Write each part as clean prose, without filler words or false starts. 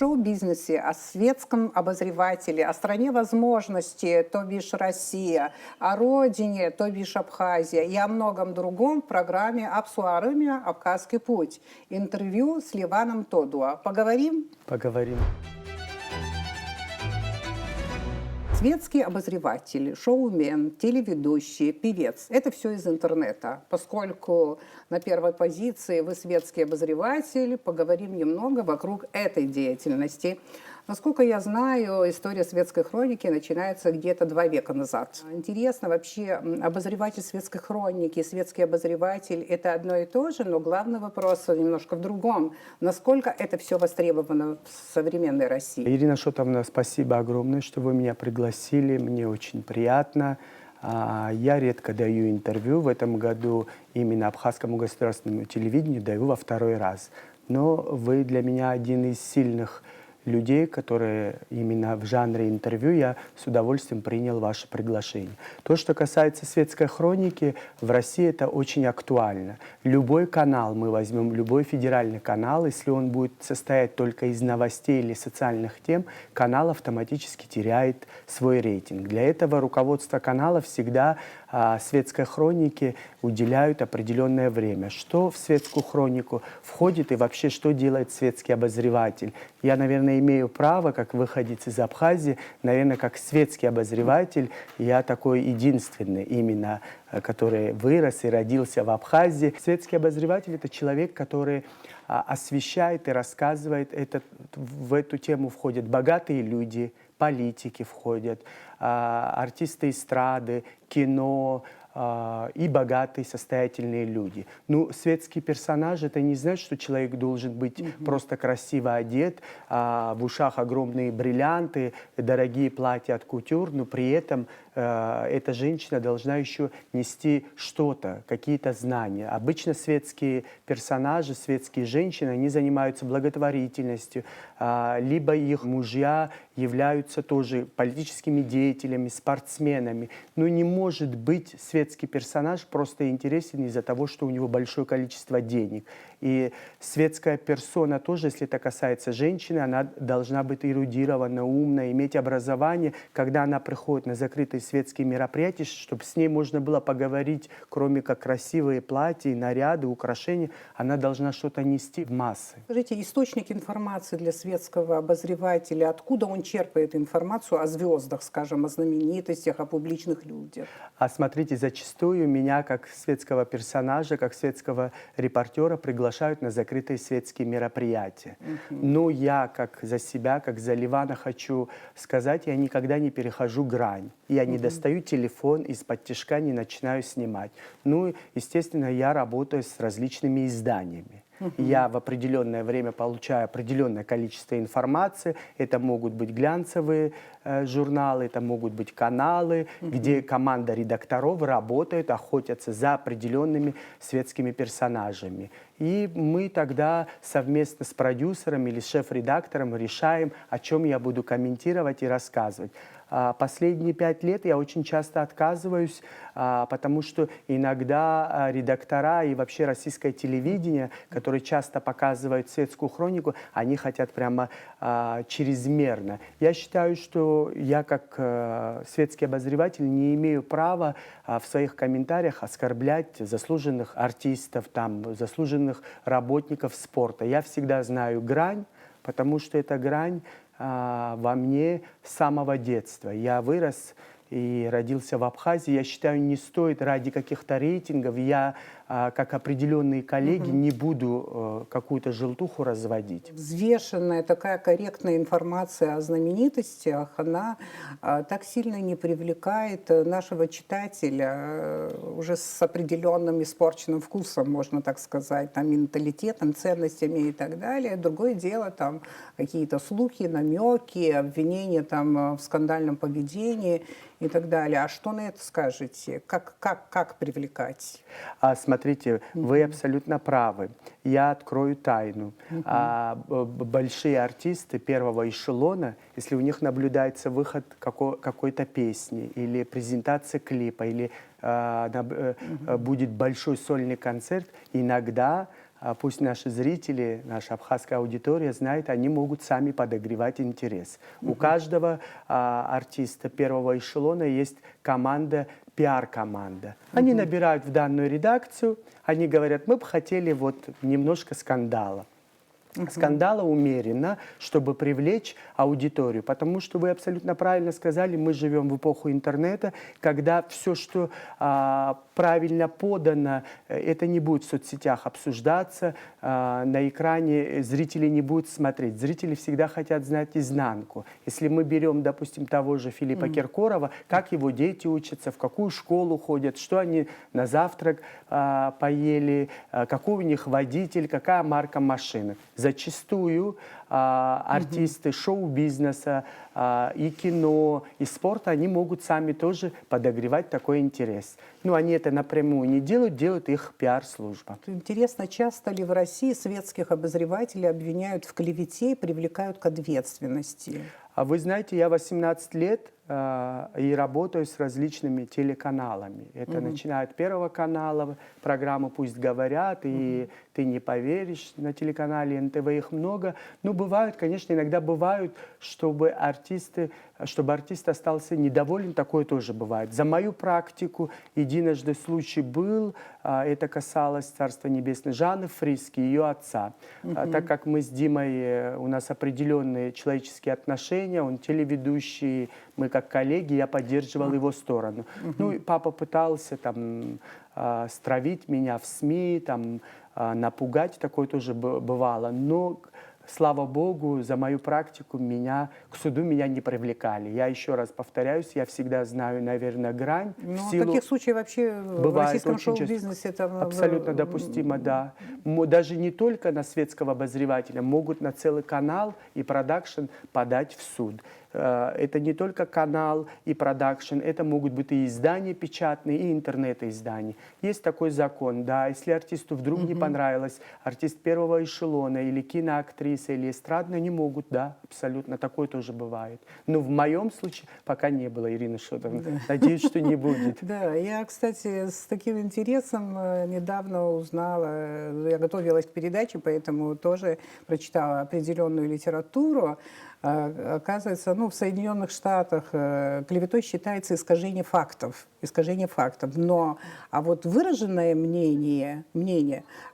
шоу-бизнесе, о светском обозревателе, о стране возможностей, то бишь Россия, о родине, то бишь Абхазия, и о многом другом в программе «Апсуарымя. Абхазский путь». Интервью с Ливаном Тодуа. Поговорим? Поговорим. Светский обозреватель, шоумен, телеведущий, певец – это все из интернета. Поскольку на первой позиции вы светский обозреватель, поговорим немного вокруг этой деятельности. Насколько я знаю, история светской хроники начинается где-то 2 века назад. Интересно, вообще обозреватель светской хроники, светский обозреватель – это одно и то же, но главный вопрос немножко в другом. Насколько это все востребовано в современной России? Ирина Шотовна, спасибо огромное, что вы меня пригласили. Мне очень приятно. Я редко даю интервью. В этом году именно Абхазскому государственному телевидению даю во 2-й раз. Но вы для меня один из сильных людей, которые именно в жанре интервью, я с удовольствием принял ваше приглашение. То, что касается светской хроники, в России это очень актуально. Любой канал мы возьмем, любой федеральный канал, если он будет состоять только из новостей или социальных тем, канал автоматически теряет свой рейтинг. Для этого руководство канала всегда светской хронике уделяют определенное время. Что в светскую хронику входит и вообще что делает светский обозреватель? Я, наверное, имею право, как выходец из Абхазии, наверное, как светский обозреватель, я такой единственный именно, который вырос и родился в Абхазии. Светский обозреватель – это человек, который освещает и рассказывает. В эту тему входят богатые люди, политики входят, артисты эстрады, кино и богатые, состоятельные люди. Ну, светский персонаж – это не значит, что человек должен быть просто красиво одет, в ушах огромные бриллианты, дорогие платья от кутюр, но при этом эта женщина должна еще нести что-то, какие-то знания. Обычно светские персонажи, светские женщины, они занимаются благотворительностью, либо их мужья являются тоже политическими деятелями, спортсменами. Но не может быть светский персонаж просто интересен из-за того, что у него большое количество денег. И светская персона тоже, если это касается женщины, она должна быть эрудирована, умна, иметь образование. Когда она приходит на закрытые светские мероприятия, чтобы с ней можно было поговорить, кроме как красивые платья, наряды, украшения, она должна что-то нести в массы. Скажите, источник информации для светского обозревателя, откуда он черпает информацию о звездах, скажем, о знаменитостях, о публичных людях? Смотрите, зачастую меня как светского персонажа, как светского репортера приглашают на закрытые светские мероприятия. Но я как за себя, как за Ливана хочу сказать, я никогда не перехожу грань. Я не достаю телефон, из-под тишка не начинаю снимать. Ну, естественно, я работаю с различными изданиями. Я в определенное время получаю определенное количество информации. Это могут быть глянцевые журналы, это могут быть каналы, где команда редакторов работает, охотятся за определенными светскими персонажами. И мы тогда совместно с продюсером или шеф-редактором решаем, о чем я буду комментировать и рассказывать. Последние 5 лет я очень часто отказываюсь, потому что иногда редактора и вообще российское телевидение, которые часто показывают светскую хронику, они хотят прямо чрезмерно. Я считаю, что я как светский обозреватель не имею права в своих комментариях оскорблять заслуженных артистов, заслуженных работников спорта. Я всегда знаю грань, потому что эта грань во мне с самого детства. Я вырос и родился в Абхазии. Я считаю, не стоит ради каких-то рейтингов, я, как определенные коллеги, не буду какую-то желтуху разводить. Взвешенная, такая корректная информация о знаменитостях, она так сильно не привлекает нашего читателя уже с определенным испорченным вкусом, можно так сказать, там, менталитетом, ценностями и так далее. Другое дело, там, какие-то слухи, намеки, обвинения там, в скандальном поведении и так далее. А что на это скажете? Как привлекать? Смотрите, вы абсолютно правы. Я открою тайну. Большие артисты первого эшелона, если у них наблюдается выход какой-то песни или презентация клипа, или будет большой сольный концерт, иногда пусть наши зрители, наша абхазская аудитория знает, они могут сами подогревать интерес. У каждого артиста первого эшелона есть команда, пиар-команда. Они набирают в данную редакцию, они говорят, мы бы хотели вот немножко скандала. Скандала умеренно, чтобы привлечь аудиторию. Потому что вы абсолютно правильно сказали, мы живем в эпоху интернета, когда все, что правильно подано, это не будет в соцсетях обсуждаться, на экране зрители не будут смотреть. Зрители всегда хотят знать изнанку. Если мы берем, допустим, того же Филиппа Киркорова, как его дети учатся, в какую школу ходят, что они на завтрак поели, какой у них водитель, какая марка машины. Зачастую артисты шоу-бизнеса и кино, и спорта, они могут сами тоже подогревать такой интерес. Но они это напрямую не делают, делают их пиар-служба. Интересно, часто ли в России светских обозревателей обвиняют в клевете и привлекают к ответственности? А вы знаете, я 18 лет и работаю с различными телеканалами. Это начиная от Первого канала, программы «Пусть говорят», и «Ты не поверишь» на телеканале НТВ, их много. Но бывают, конечно, иногда бывают, чтобы артист остался недоволен, такое тоже бывает. За мою практику единожды случай был, это касалось Царства Небесное Жанны Фриске, ее отца. Так как мы с Димой, у нас определенные человеческие отношения, он телеведущий, мы как коллеги, я поддерживал его сторону. Ну, и папа пытался там стравить меня в СМИ, там, напугать, такое тоже бывало. Но, слава Богу, за мою практику к суду меня не привлекали. Я еще раз повторяюсь, я всегда знаю, наверное, грань. Ну, таких случаев вообще в российском шоу-бизнесе это абсолютно допустимо, да. Даже не только на светского обозревателя, могут на целый канал и продакшн подать в суд. Это не только канал и продакшн, это могут быть и издания печатные, и интернет-издания. Есть такой закон, да, если артисту вдруг не понравилось, артист первого эшелона, или киноактриса, или эстрадная, они могут, да, абсолютно, такое тоже бывает. Но в моем случае пока не было, Ирина Шотовна. Надеюсь, что не будет. Да, я, кстати, с таким интересом недавно узнала, я готовилась к передаче, поэтому тоже прочитала определенную литературу. Оказывается, в Соединенных Штатах клеветой считается искажение фактов. Но, вот выраженное мнение,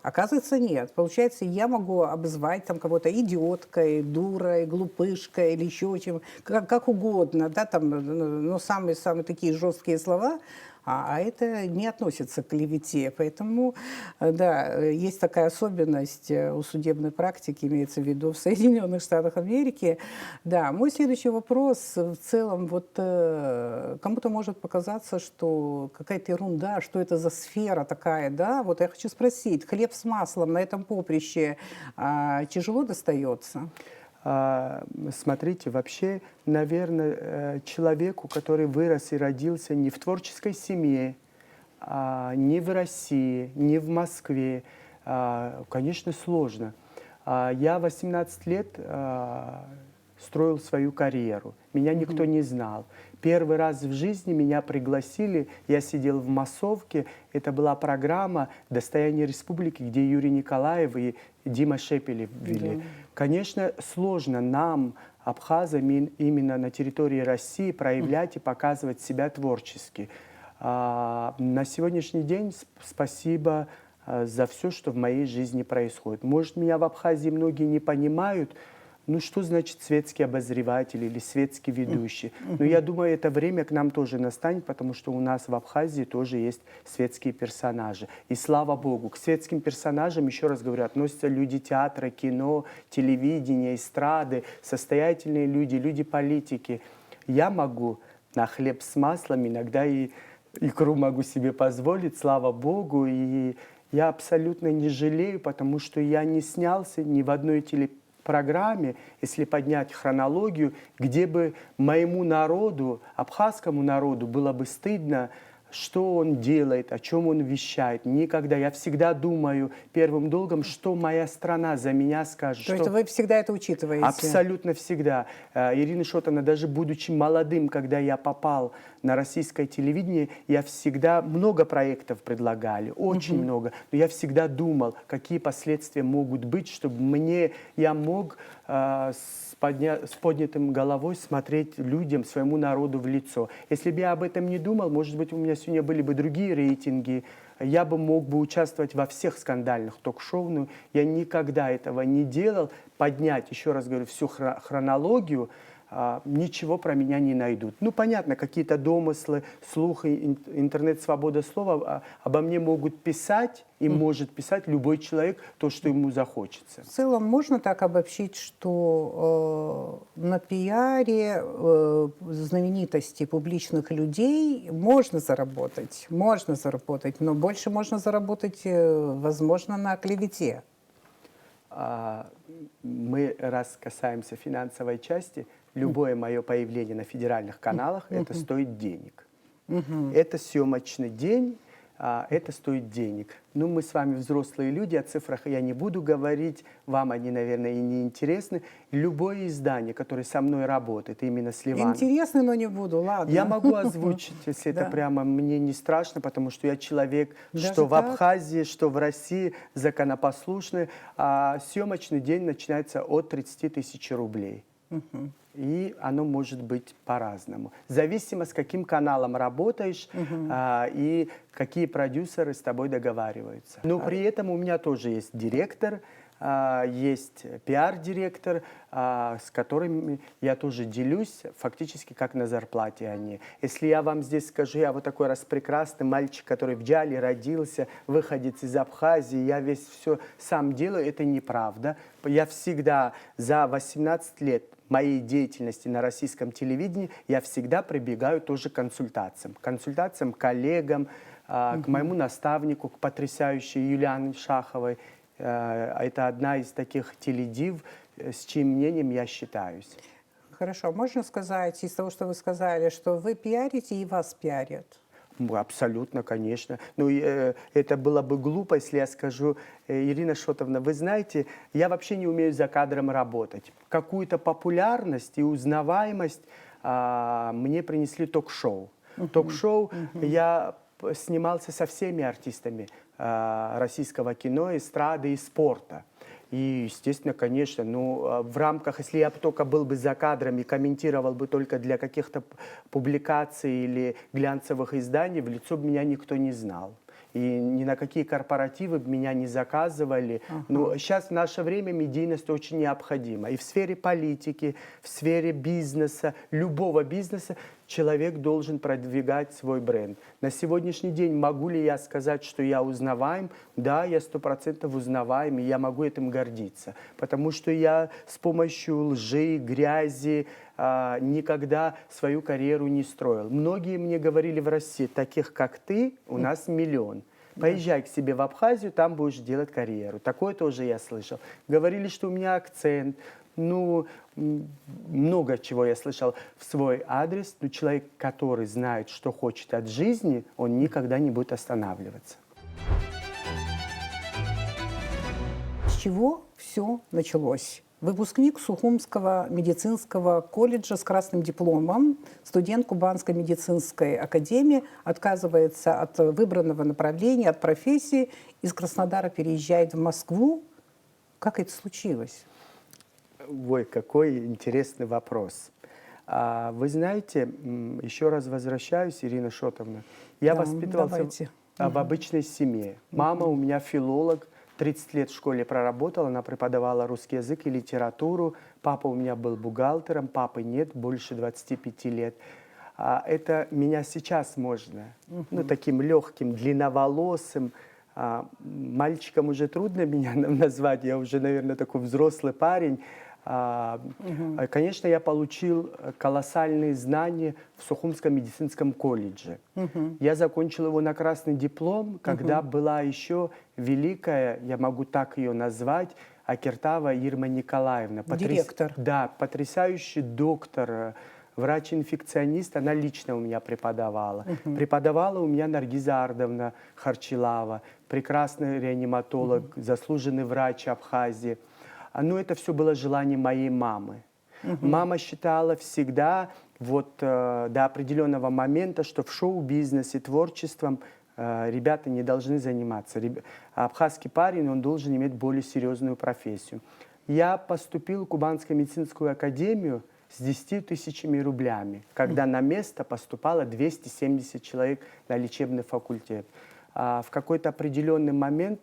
оказывается, нет. Получается, я могу обозвать там кого-то идиоткой, дурой, глупышкой или еще чем, как угодно, да, там, самые такие жесткие слова, а это не относится к клевете. Поэтому, да, есть такая особенность у судебной практики, имеется в виду в Соединенных Штатах Америки. Да, мой следующий вопрос. В целом, кому-то может показаться, что какая-то ерунда, что это за сфера такая, да? Вот я хочу спросить, хлеб с маслом на этом поприще тяжело достается? Смотрите, вообще, наверное, человеку, который вырос и родился не в творческой семье, не в России, не в Москве, конечно, сложно. Я 18 лет строил свою карьеру. Меня никто не знал. Первый раз в жизни меня пригласили, я сидел в массовке, это была программа «Достояние республики», где Юрий Николаев и Дима Шепелев вели. Да. Конечно, сложно нам, абхазам, именно на территории России проявлять и показывать себя творчески. На сегодняшний день спасибо за все, что в моей жизни происходит. Может, меня в Абхазии многие не понимают, ну, что значит светский обозреватель или светский ведущий? Но я думаю, это время к нам тоже настанет, потому что у нас в Абхазии тоже есть светские персонажи. И слава Богу, к светским персонажам, еще раз говорю, относятся люди театра, кино, телевидения, эстрады, состоятельные люди, люди политики. Я могу на хлеб с маслом, иногда и икру могу себе позволить, слава Богу, и я абсолютно не жалею, потому что я не снялся ни в одной телепрограмме, если поднять хронологию, где бы моему народу, абхазскому народу, было бы стыдно, что он делает, о чем он вещает. Никогда. Я всегда думаю первым долгом, что моя страна за меня скажет. То есть вы всегда это учитываете? Абсолютно всегда. Ирина Шотовна, даже будучи молодым, когда я попал на российское телевидение я всегда много проектов предлагали, очень много, но я всегда думал, какие последствия могут быть, чтобы я мог с поднятым головой смотреть людям, своему народу в лицо. Если бы я об этом не думал, может быть, у меня сегодня были бы другие рейтинги, я бы мог бы участвовать во всех скандальных ток-шоу, но я никогда этого не делал. Поднять, еще раз говорю, всю хронологию, ничего про меня не найдут. Ну, понятно, какие-то домыслы, слухи, интернет-свобода слова обо мне могут писать, и может писать любой человек то, что ему захочется. В целом можно так обобщить, что на пиаре знаменитостей, публичных людей можно заработать, но больше можно заработать, возможно, на клевете. Мы, раз касаемся финансовой части, любое мое появление на федеральных каналах, это стоит денег. Это съемочный день, это стоит денег. Ну, мы с вами взрослые люди, о цифрах я не буду говорить, вам они, наверное, и не интересны. Любое издание, которое со мной работает, именно с Ливаном. Интересно, но не буду, ладно. Я могу озвучить, если это прямо мне не страшно, потому что я человек, Даже что в так? Абхазии, что в России законопослушный. Съемочный день начинается от 30 тысяч рублей. И оно может быть по-разному. Зависимо, с каким каналом работаешь и какие продюсеры с тобой договариваются. Но при этом у меня тоже есть директор, есть пиар-директор, с которыми я тоже делюсь, фактически как на зарплате они. Если я вам здесь скажу, я вот такой распрекрасный мальчик, который в Джале родился, выходец из Абхазии, я весь все сам делаю, это неправда. Я всегда за 18 лет моей деятельности на российском телевидении я всегда прибегаю тоже к консультациям коллегам, к моему наставнику, к потрясающей Юлиане Шаховой. Это одна из таких теледив, с чьим мнением я считаюсь. Хорошо, можно сказать из того, что вы сказали, что вы пиарите и вас пиарят? Абсолютно, конечно. Ну, это было бы глупо, если я скажу, Ирина Шотовна, вы знаете, я вообще не умею за кадром работать. Какую-то популярность и узнаваемость мне принесли ток-шоу. Ток-шоу я снимался со всеми артистами российского кино, эстрады и спорта. И, естественно, конечно, ну, в рамках, если я только был бы за кадром и комментировал бы только для каких-то публикаций или глянцевых изданий, в лицо бы меня никто не знал. И ни на какие корпоративы меня не заказывали. Но сейчас в наше время медийность очень необходима. И в сфере политики, в сфере бизнеса, любого бизнеса человек должен продвигать свой бренд. На сегодняшний день могу ли я сказать, что я узнаваем? Да, я 100% узнаваем, и я могу этим гордиться. Потому что я с помощью лжи, грязи никогда свою карьеру не строил. Многие мне говорили в России, таких как ты, у нас миллион. Поезжай к себе в Абхазию, там будешь делать карьеру. Такое тоже я слышал. Говорили, что у меня акцент. Ну, много чего я слышал в свой адрес. Но человек, который знает, что хочет от жизни, он никогда не будет останавливаться. С чего все началось? Выпускник Сухумского медицинского колледжа с красным дипломом, студент Кубанской медицинской академии, отказывается от выбранного направления, от профессии, из Краснодара переезжает в Москву. Как это случилось? Ой, какой интересный вопрос. Вы знаете, еще раз возвращаюсь, Ирина Шотовна. Я воспитывался в обычной семье. Мама у меня филолог, 30 лет в школе проработала, она преподавала русский язык и литературу. Папа у меня был бухгалтером, папы нет, больше 25 лет. Это меня сейчас можно, ну, таким легким, длинноволосым, мальчиком уже трудно меня назвать, я уже, наверное, такой взрослый парень. Конечно, я получил колоссальные знания в Сухумском медицинском колледже. Я закончил его на красный диплом, когда была еще великая, я могу так ее назвать, Акертава Ирма Николаевна. Директор. Да, потрясающий доктор, врач-инфекционист, она лично у меня преподавала. Преподавала у меня Наргиза Ардовна Харчилава, прекрасный реаниматолог, заслуженный врач Абхазии. Но это все было желание моей мамы. Мама считала всегда, вот до определенного момента, что в шоу-бизнесе, творчеством ребята не должны заниматься. Абхазский парень, он должен иметь более серьезную профессию. Я поступил в Кубанскую медицинскую академию с 10 тысячами рублями, когда на место поступало 270 человек на лечебный факультет. В какой-то определенный момент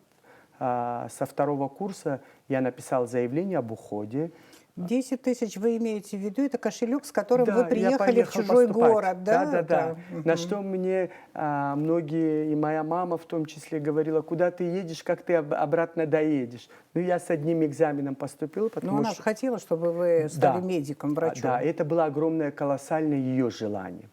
со второго курса я написал заявление об уходе. 10 тысяч вы имеете в виду, это кошелек, с которым Да, вы я приехали в поехал чужой поступать. город, да? Да. Это, На что мне многие, и моя мама в том числе, говорила, куда ты едешь, как ты обратно доедешь. Ну, я с одним экзаменом поступил, Но потому она же что... хотела, чтобы вы стали Да. медиком, врачом. Да, это было огромное, колоссальное ее желание.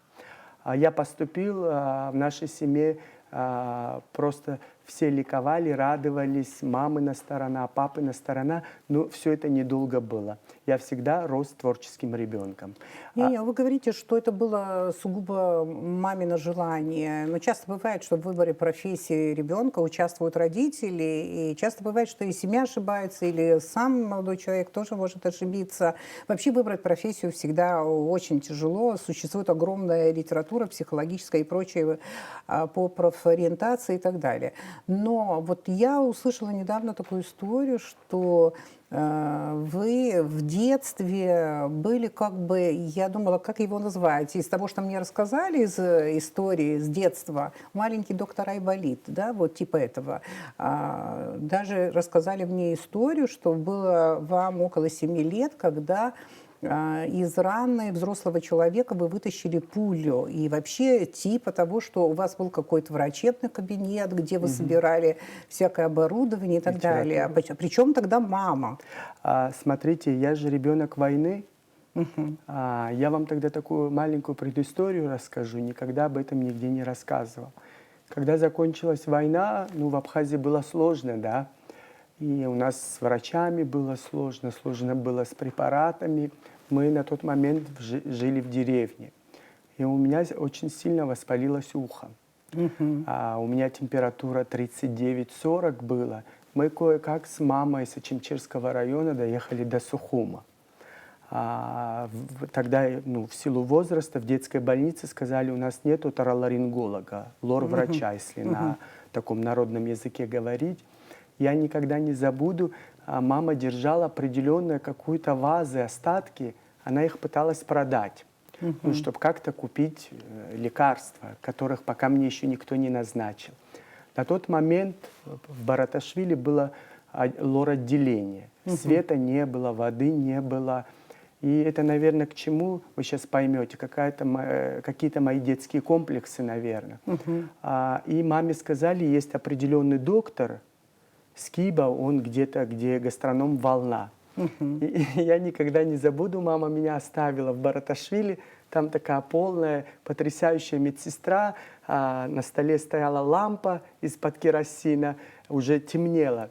Я поступил, в нашей семье просто все ликовали, радовались, мамина сторона, папина сторона, но все это недолго было. Я всегда рос творческим ребенком. Не, вы говорите, что это было сугубо мамино желание. Но часто бывает, что в выборе профессии ребенка участвуют родители, и часто бывает, что и семья ошибается, или сам молодой человек тоже может ошибиться. Вообще выбрать профессию всегда очень тяжело. Существует огромная литература психологическая и прочее по профориентации и так далее. Но вот я услышала недавно такую историю, что вы в детстве были как бы, я думала, как его назвать, из того, что мне рассказали из истории с детства, маленький доктор Айболит, да, вот типа этого. Даже рассказали мне историю, что было вам около 7 лет, когда из раны взрослого человека вы вытащили пулю. И вообще типа того, что у вас был какой-то врачебный кабинет, где вы собирали всякое оборудование и так далее. Причем тогда мама. Смотрите, я же ребенок войны. Я вам тогда такую маленькую предысторию расскажу. Никогда об этом нигде не рассказывал. Когда закончилась война, ну, в Абхазии было сложно, да. И у нас с врачами было сложно, сложно было с препаратами. Мы на тот момент жили в деревне. И у меня очень сильно воспалилось ухо. У меня температура 39-40 была. Мы кое-как с мамой с Ачимчирского района доехали до Сухума. Тогда, ну, в силу возраста, в детской больнице сказали, у нас нет отороларинголога, лор-врача, если на таком народном языке говорить. Я никогда не забуду, мама держала определенную какую-то вазы, остатки, она их пыталась продать, ну, чтобы как-то купить лекарства, которых пока мне еще никто не назначил. На тот момент в Бараташвили было лор-отделение. Света не было, воды не было. И это, наверное, к чему, вы сейчас поймете, какие-то мои детские комплексы, наверное. И маме сказали, есть определенный доктор, Скиба, он где-то, где гастроном «Волна». И я никогда не забуду, мама меня оставила в Бараташвили, там такая полная, потрясающая медсестра, на столе стояла лампа из-под керосина, уже темнело.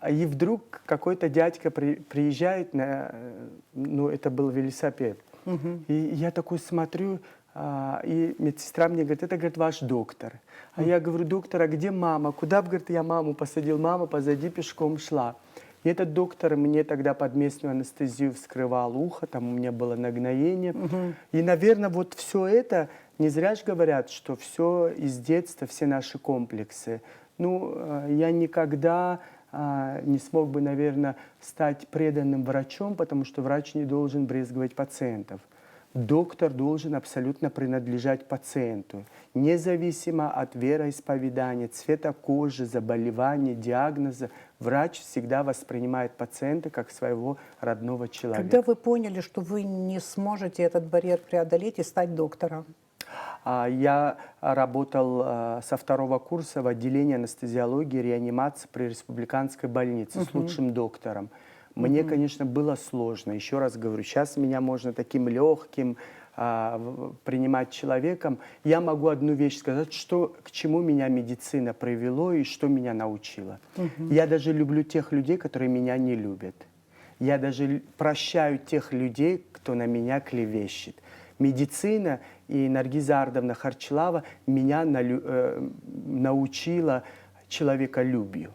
И вдруг какой-то дядька приезжает, ну, это был велосипед. И я такой смотрю, и медсестра мне говорит, это, говорит, ваш доктор. А я говорю, доктор, а где мама? Куда, говорит, я маму посадил? Мама позади пешком шла. И этот доктор мне тогда под местную анестезию вскрывал ухо, там у меня было нагноение. И, наверное, вот все это, не зря же говорят, что все из детства, все наши комплексы. Ну, я никогда не смог бы, наверное, стать преданным врачом, потому что врач не должен брезговать пациентов. Доктор должен абсолютно принадлежать пациенту, независимо от вероисповедания, цвета кожи, заболевания, диагноза. Врач всегда воспринимает пациента как своего родного человека. Когда вы поняли, что вы не сможете этот барьер преодолеть и стать доктором? Я работал со второго курса в отделении анестезиологии и реанимации при республиканской больнице с лучшим доктором. Мне, конечно, было сложно. Еще раз говорю, сейчас меня можно таким легким принимать человеком. Я могу одну вещь сказать, что, к чему меня медицина привело и что меня научила. Я даже люблю тех людей, которые меня не любят. Я даже прощаю тех людей, кто на меня клевещет. Медицина и Наргиза Ардовна Харчилава меня научила человеколюбию,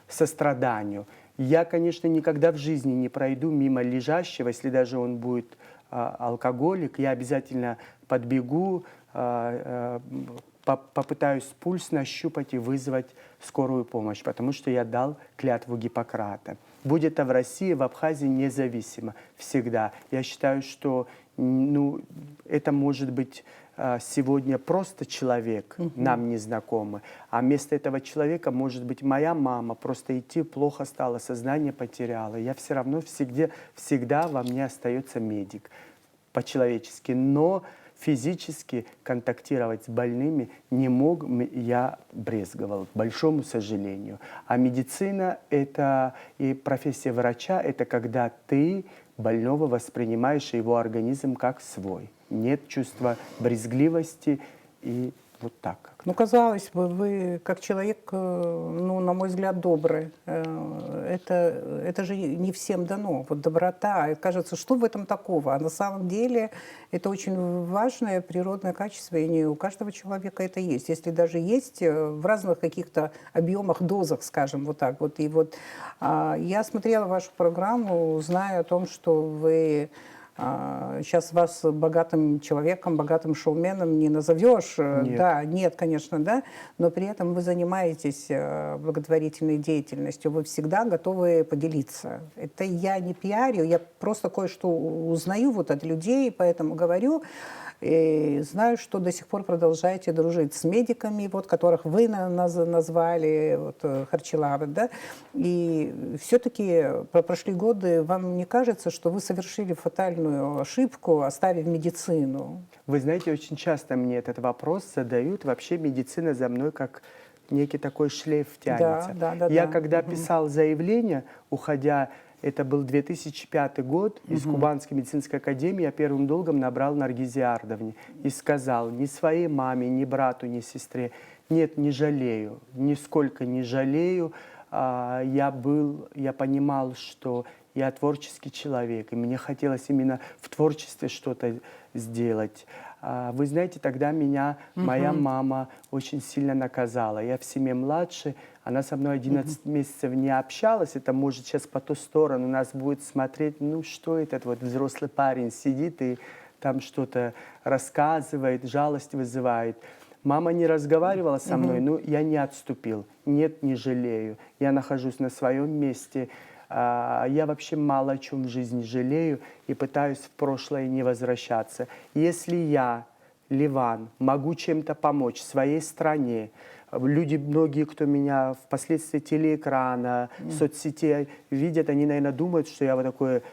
состраданию. Я, конечно, никогда в жизни не пройду мимо лежащего, если даже он будет алкоголик, я обязательно подбегу, попытаюсь пульс нащупать и вызвать скорую помощь, потому что я дал клятву Гиппократа. Будь это в России, в Абхазии, независимо, всегда. Я считаю, что это может быть сегодня просто человек, нам незнакомый, а вместо этого человека может быть моя мама, просто идти плохо стало, сознание потеряла. Я все равно всегда во мне остается медик по-человечески, но физически контактировать с больными не мог, я брезговал, к большому сожалению. А медицина и профессия врача — это когда ты больного воспринимаешь его организм как свой. Нет чувства брезгливости и вот так. Ну, казалось бы, вы как человек, ну, на мой взгляд, добрый. Это же не всем дано. Вот доброта. И кажется, что в этом такого? А на самом деле это очень важное природное качество, и не у каждого человека это есть. Если даже есть в разных каких-то объемах, дозах, скажем, вот так вот. И вот я смотрела вашу программу, зная о том, что вы... Сейчас вас богатым человеком, богатым шоуменом не назовешь. Нет. Да, нет, конечно, да, но при этом вы занимаетесь благотворительной деятельностью, вы всегда готовы поделиться. Это я не пиарю, я просто кое-что узнаю вот от людей, поэтому говорю. И знаю, что до сих пор продолжаете дружить с медиками, вот, которых вы назвали, вот, Харчилавы, да, и все-таки прошли годы, вам не кажется, что вы совершили фатальную ошибку, оставив медицину? Вы знаете, очень часто мне этот вопрос задают. Вообще медицина за мной как некий такой шлейф тянется. Да. Я когда писал заявление, уходя, это был 2005 год, из Кубанской медицинской академии, я первым долгом набрал Наргизе Ардовне и сказал ни своей маме, ни брату, ни сестре: нет, не жалею, нисколько не жалею. Я понимал, что я творческий человек, и мне хотелось именно в творчестве что-то сделать. Вы знаете, тогда меня моя мама очень сильно наказала. Я в семье младший, она со мной 11 месяцев не общалась. Это может сейчас по ту сторону нас будет смотреть, ну что этот вот взрослый парень сидит и там что-то рассказывает, жалость вызывает. Мама не разговаривала со мной, но я не отступил. Нет, не жалею. Я нахожусь на своем месте. Я вообще мало о чем в жизни жалею и пытаюсь в прошлое не возвращаться. Если я, Ливан, могу чем-то помочь своей стране, люди, многие, кто меня впоследствии телеэкрана, соцсетей видят, они, наверное, думают, что я вот такой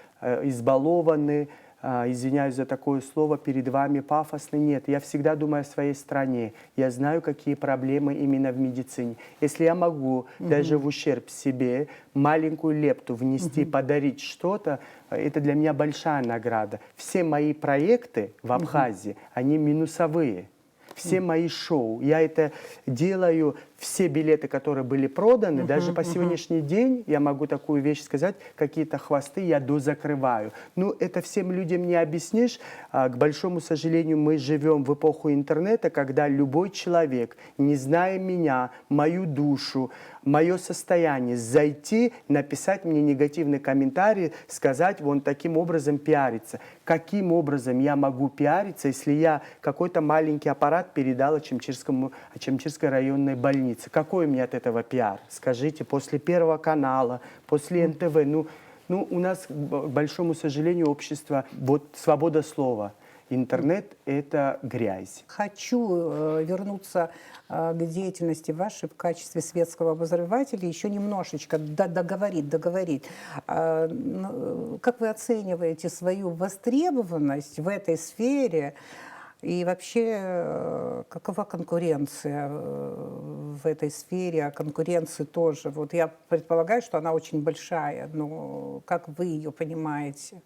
избалованный, извиняюсь за такое слово, перед вами пафосный. Нет, я всегда думаю о своей стране. Я знаю, какие проблемы именно в медицине. Если я могу даже в ущерб себе маленькую лепту внести, подарить что-то, это для меня большая награда. Все мои проекты в Абхазии, они минусовые. Все мои шоу, я это делаю, все билеты, которые были проданы, даже по сегодняшний день, я могу такую вещь сказать, какие-то хвосты я дозакрываю. Ну, это всем людям не объяснишь. К большому сожалению, мы живем в эпоху интернета, когда любой человек, не зная меня, мою душу, мое состояние, зайти, написать мне негативный комментарий, сказать, вон таким образом пиариться. Каким образом я могу пиариться, если я какой-то маленький аппарат передал Ачамчирской районной больнице? Какой у меня от этого пиар? Скажите, после Первого канала, после НТВ. Ну, у нас, к большому сожалению, общество, вот свобода слова. Интернет – это грязь. Хочу вернуться к деятельности вашей в качестве светского обозревателя, еще немножечко договорить. Как вы оцениваете свою востребованность в этой сфере? И вообще, какова конкуренция в этой сфере? А конкуренции тоже. Вот я предполагаю, что она очень большая, но как вы ее понимаете?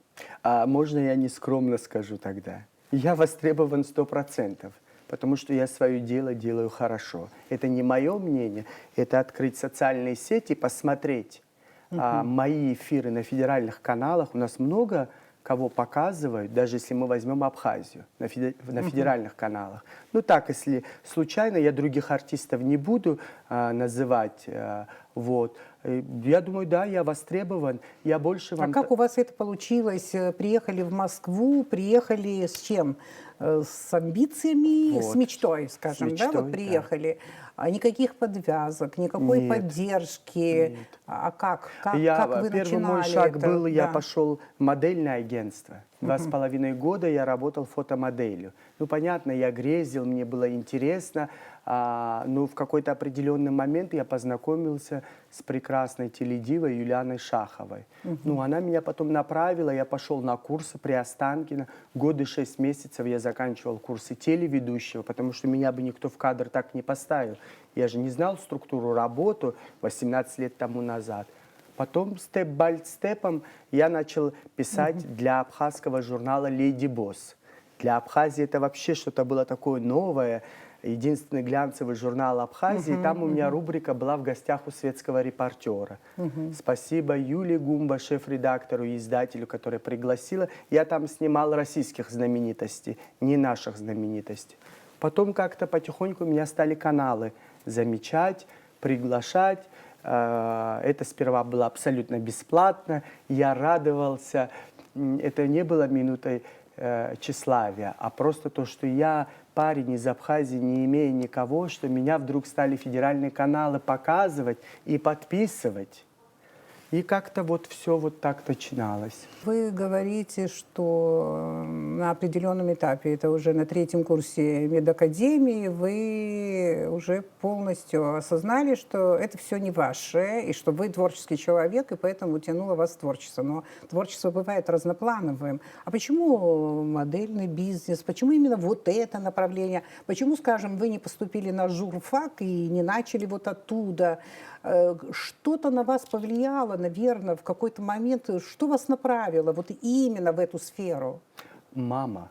Можно я нескромно скажу тогда? Я востребован 100%, потому что я свое дело делаю хорошо. Это не мое мнение, это открыть социальные сети, посмотреть мои эфиры на федеральных каналах. У нас много кого показывают, даже если мы возьмем Абхазию на федеральных каналах. Ну так, если случайно, я других артистов не буду называть. Вот. Я думаю, да, я востребован. Я больше А вам... как у вас это получилось? Приехали в Москву, приехали с чем? С амбициями, с Вот. мечтой, С скажем, да, мечтой, вот да. приехали. А никаких подвязок, никакой Нет, поддержки. нет. А как вы Первый мой начинали шаг это? был, я Да. пошел в модельное агентство. 2,5 года я работал фотомоделью. Ну, понятно, я грезил, мне было интересно, но в какой-то определенный момент я познакомился с прекрасной теледивой Юлианой Шаховой. Ну, она меня потом направила, я пошел на курсы при Останкино. Годы 6 месяцев я заканчивал курсы телеведущего, потому что меня бы никто в кадр так не поставил. Я же не знал структуру работы 18 лет тому назад. Потом степ-бай-степом я начал писать для абхазского журнала «Леди Босс». Для Абхазии это вообще что-то было такое новое. Единственный глянцевый журнал Абхазии. Там у меня рубрика была «В гостях у светского репортера». Спасибо Юлии Гумба, шеф-редактору и издателю, которая пригласила. Я там снимал российских знаменитостей, не наших знаменитостей. Потом как-то потихоньку меня стали каналы замечать, приглашать. Это сперва было абсолютно бесплатно. Я радовался. Это не было минутой тщеславия, а просто то, что я парень из Абхазии, не имея никого, что меня вдруг стали федеральные каналы показывать и подписывать. И как-то вот все вот так начиналось. Вы говорите, что на определенном этапе, это уже на 3-м курсе медакадемии, вы уже полностью осознали, что это все не ваше, и что вы творческий человек, и поэтому тянуло вас творчество. Но творчество бывает разноплановым. А почему модельный бизнес? Почему именно вот это направление? Почему, скажем, вы не поступили на журфак и не начали вот оттуда? Что-то на вас повлияло, наверное, в какой-то момент? Что вас направило вот именно в эту сферу? Мама.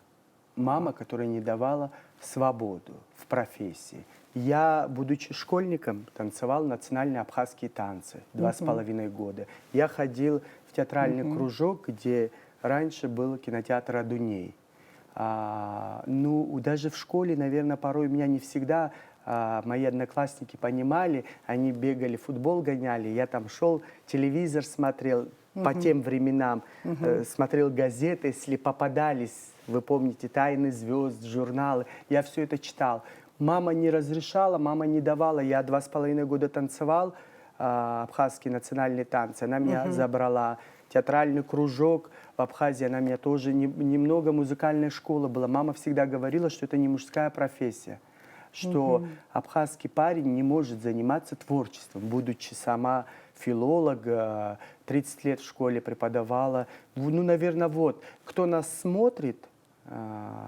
Мама, которая не давала свободу в профессии. Я, будучи школьником, танцевал национальные абхазские танцы 2,5 года. Я ходил в театральный кружок, где раньше был кинотеатр «Адуней». Ну, даже в школе, наверное, порой меня не всегда мои одноклассники понимали, они бегали, футбол гоняли, я там шел, телевизор смотрел по тем временам, смотрел газеты, если попадались, вы помните, «Тайны звезд», журналы, я все это читал. Мама не разрешала, мама не давала, я 2,5 года танцевал абхазские национальные танцы, она меня забрала. Театральный кружок в Абхазии, она меня тоже, немного музыкальная школа была. Мама всегда говорила, что это не мужская профессия, что абхазский парень не может заниматься творчеством, будучи сама филолог, 30 лет в школе преподавала. Ну, наверное, вот, кто нас смотрит,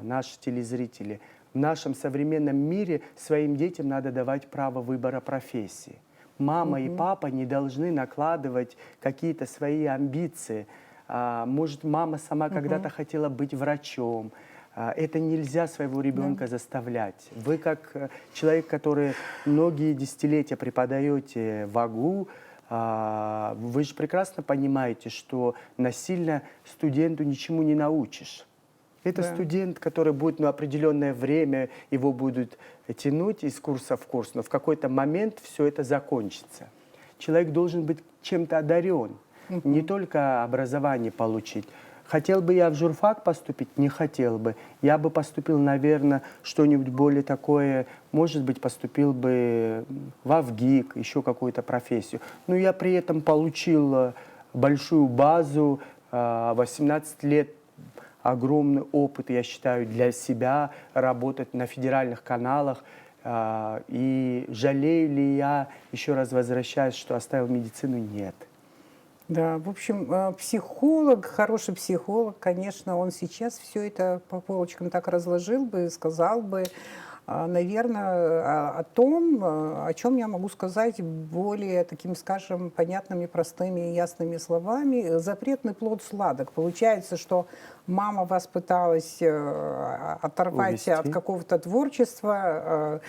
наши телезрители, в нашем современном мире своим детям надо давать право выбора профессии. Мама и папа не должны накладывать какие-то свои амбиции. Может, мама сама когда-то хотела быть врачом. Это нельзя своего ребенка заставлять. Вы как человек, который многие десятилетия преподаете в АГУ, вы же прекрасно понимаете, что насильно студенту ничему не научишь. Это студент, который будет определенное время, его будут тянуть из курса в курс, но в какой-то момент все это закончится. Человек должен быть чем-то одарен, не только образование получить. Хотел бы я в журфак поступить? Не хотел бы. Я бы поступил, наверное, что-нибудь более такое, может быть, поступил бы в АВГИК, еще какую-то профессию. Но я при этом получил большую базу, 18 лет, огромный опыт, я считаю, для себя работать на федеральных каналах. И жалею ли я, еще раз возвращаюсь, что оставил медицину? Нет. Да, в общем, психолог, хороший психолог, конечно, он сейчас все это по полочкам так разложил бы, сказал бы, наверное, о том, о чем я могу сказать более таким, скажем, понятными, простыми и ясными словами. Запретный плод сладок. Получается, что мама вас пыталась оторвать Увести. от какого-то творчества,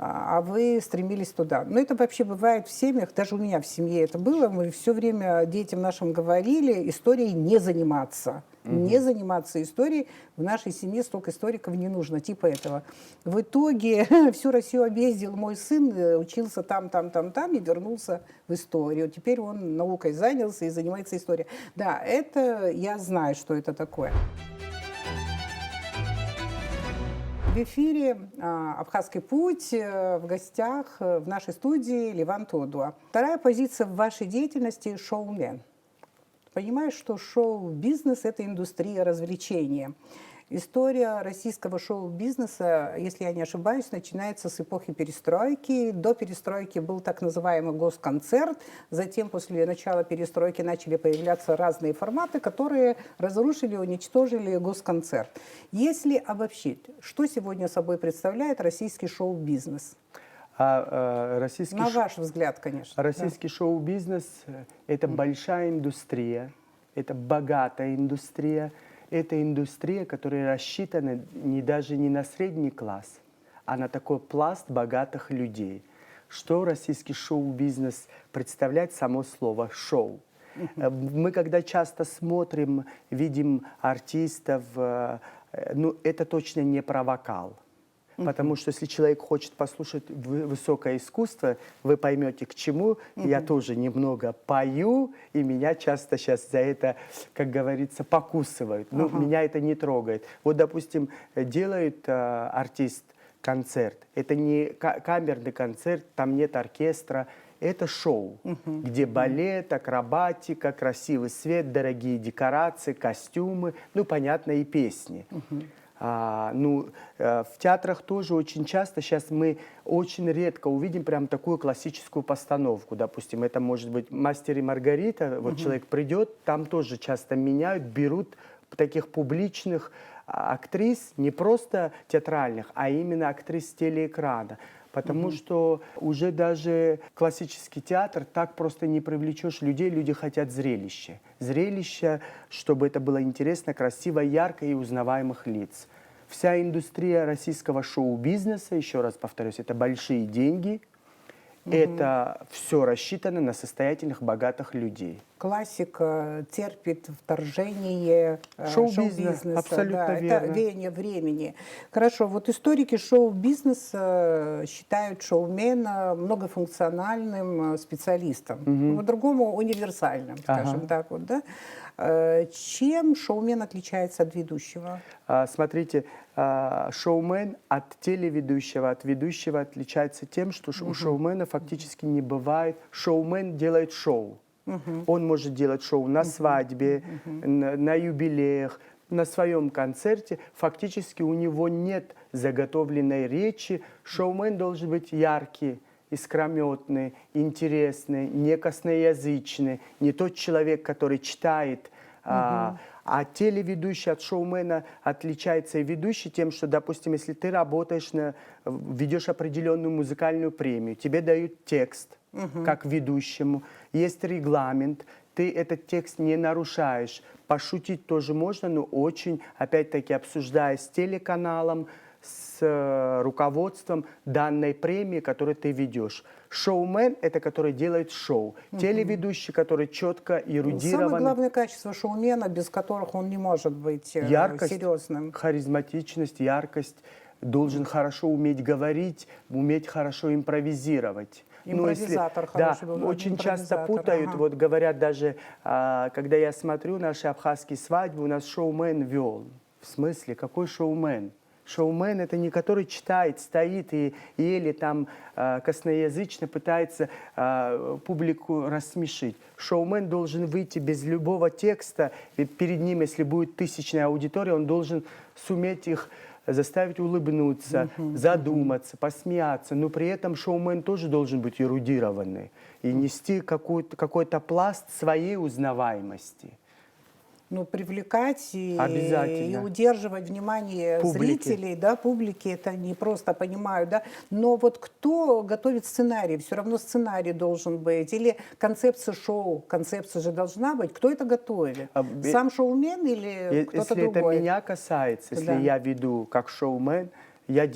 а вы стремились туда. Но это вообще бывает в семьях, даже у меня в семье это было. Мы все время детям нашим говорили, историей не заниматься. Не заниматься историей. В нашей семье столько историков не нужно, типа этого. В итоге всю Россию объездил мой сын, учился там, и вернулся в историю. Теперь он наукой занялся и занимается историей. Да, это я знаю, что это такое. В эфире «Абхазский путь», в гостях в нашей студии Ливан Тодуа. Вторая позиция в вашей деятельности – шоумен. Понимаешь, что шоу-бизнес – это индустрия развлечения. История российского шоу-бизнеса, если я не ошибаюсь, начинается с эпохи перестройки. До перестройки был так называемый госконцерт. Затем, после начала перестройки, начали появляться разные форматы, которые разрушили, уничтожили госконцерт. Если обобщить, что сегодня собой представляет российский шоу-бизнес? На ваш взгляд, конечно. Российский шоу-бизнес – это большая индустрия, это богатая индустрия. Это индустрия, которая рассчитана даже не на средний класс, а на такой пласт богатых людей. Что российский шоу-бизнес представляет само слово «шоу»? Мы когда часто смотрим, видим артистов, ну, это точно не про вокал. Потому что если человек хочет послушать высокое искусство, вы поймете, к чему. Я тоже немного пою, и меня часто сейчас за это, как говорится, покусывают. Ну, меня это не трогает. Вот, допустим, делает артист концерт. Это не камерный концерт, там нет оркестра. Это шоу, где балет, акробатика, красивый свет, дорогие декорации, костюмы, ну, понятно, и песни. В театрах тоже очень часто, сейчас мы очень редко увидим прям такую классическую постановку. Допустим, это может быть «Мастер и Маргарита», вот человек придет, там тоже часто меняют, берут таких публичных актрис, не просто театральных, а именно актрис телеэкрана. Потому что уже даже классический театр так просто не привлечешь людей, люди хотят зрелища. Зрелища, чтобы это было интересно, красиво, ярко и узнаваемых лиц. Вся индустрия российского шоу-бизнеса, еще раз повторюсь, это большие деньги, это все рассчитано на состоятельных, богатых людей. Классика терпит вторжение шоу-бизнеса. Абсолютно да, верно. Это веяние времени. Хорошо, вот историки шоу-бизнеса считают шоумена многофункциональным специалистом, по-другому универсальным, скажем так. Вот, да? Чем шоумен отличается от ведущего? Смотрите, шоумен от телеведущего, от ведущего отличается тем, что у шоумена фактически не бывает. Шоумен делает шоу. Он может делать шоу на свадьбе, на юбилеях, на своем концерте. Фактически у него нет заготовленной речи. Шоумен должен быть яркий, искрометный, интересный, не косноязычный, не тот человек, который читает. А телеведущий от шоумена отличается и ведущий тем, что, допустим, если ты работаешь, ведешь определенную музыкальную премию, тебе дают текст, как ведущему, есть регламент, ты этот текст не нарушаешь. Пошутить тоже можно, но очень, опять-таки, обсуждая с телеканалом, с руководством данной премии, которую ты ведешь. Шоумен – это который делает шоу. Телеведущий, который четко, эрудированный. Самое главное качество шоумена, без которых он не может быть серьезным. Харизматичность, яркость. Должен хорошо уметь говорить, уметь хорошо импровизировать. Импровизатор хороший был. Да, очень часто путают, вот говорят даже, когда я смотрю наши абхазские свадьбы, у нас шоумен вел. В смысле, какой шоумен? Шоумен – это не который читает, стоит и еле там косноязычно пытается публику рассмешить. Шоумен должен выйти без любого текста, и перед ним, если будет тысячная аудитория, он должен суметь их заставить улыбнуться, задуматься, посмеяться. Но при этом шоумен тоже должен быть эрудированный и нести какой-то пласт своей узнаваемости. Ну, привлекать и удерживать внимание публики. Зрителей, да, публики, это не просто понимаю, да. Но вот кто готовит сценарий? Все равно сценарий должен быть. Или концепция шоу, концепция же должна быть. Кто это готовит? Сам шоумен или кто-то другой? Если это меня касается, если я веду как шоумен, я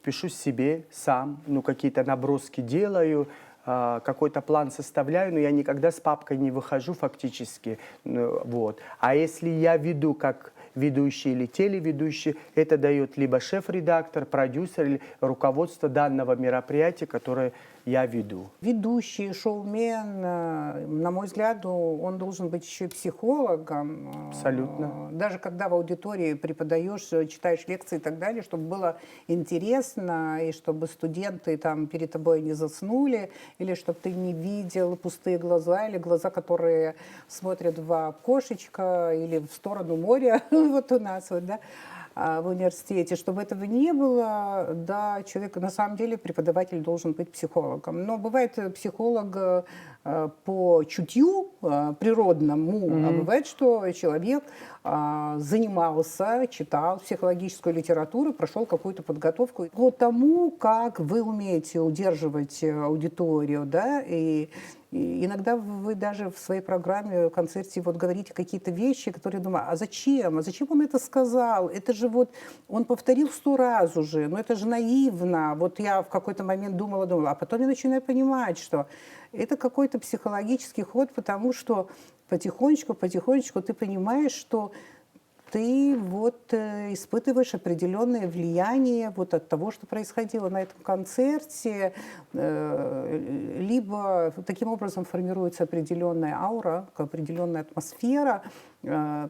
пишу себе сам, ну, какие-то наброски делаю, какой-то план составляю, но я никогда с папкой не выхожу фактически. Ну, вот. А если я веду как ведущий или телеведущий, это дает либо шеф-редактор, продюсер или руководство данного мероприятия, которое я веду. Ведущий, шоумен, на мой взгляд, он должен быть еще и психологом. Абсолютно. Даже когда в аудитории преподаешь, читаешь лекции и так далее, чтобы было интересно, и чтобы студенты там перед тобой не заснули, или чтобы ты не видел пустые глаза, или глаза, которые смотрят в окошечко, или в сторону моря, вот у нас, вот, да, в университете. Чтобы этого не было, да, человек, на самом деле, преподаватель должен быть психологом. Но бывает психолог по чутью природному, а бывает, что человек занимался, читал психологическую литературу, прошел какую-то подготовку по тому, как вы умеете удерживать аудиторию, да, и иногда вы даже в своей программе, в концерте вот говорите какие-то вещи, которые я думаю, а зачем? А зачем он это сказал? Это же вот, он повторил 100 раз уже, но это же наивно. Вот я в какой-то момент думала, а потом я начинаю понимать, что это какой-то психологический ход, потому что потихонечку ты понимаешь, что ты вот испытываешь определенное влияние вот от того, что происходило на этом концерте, либо таким образом формируется определенная аура, определенная атмосфера,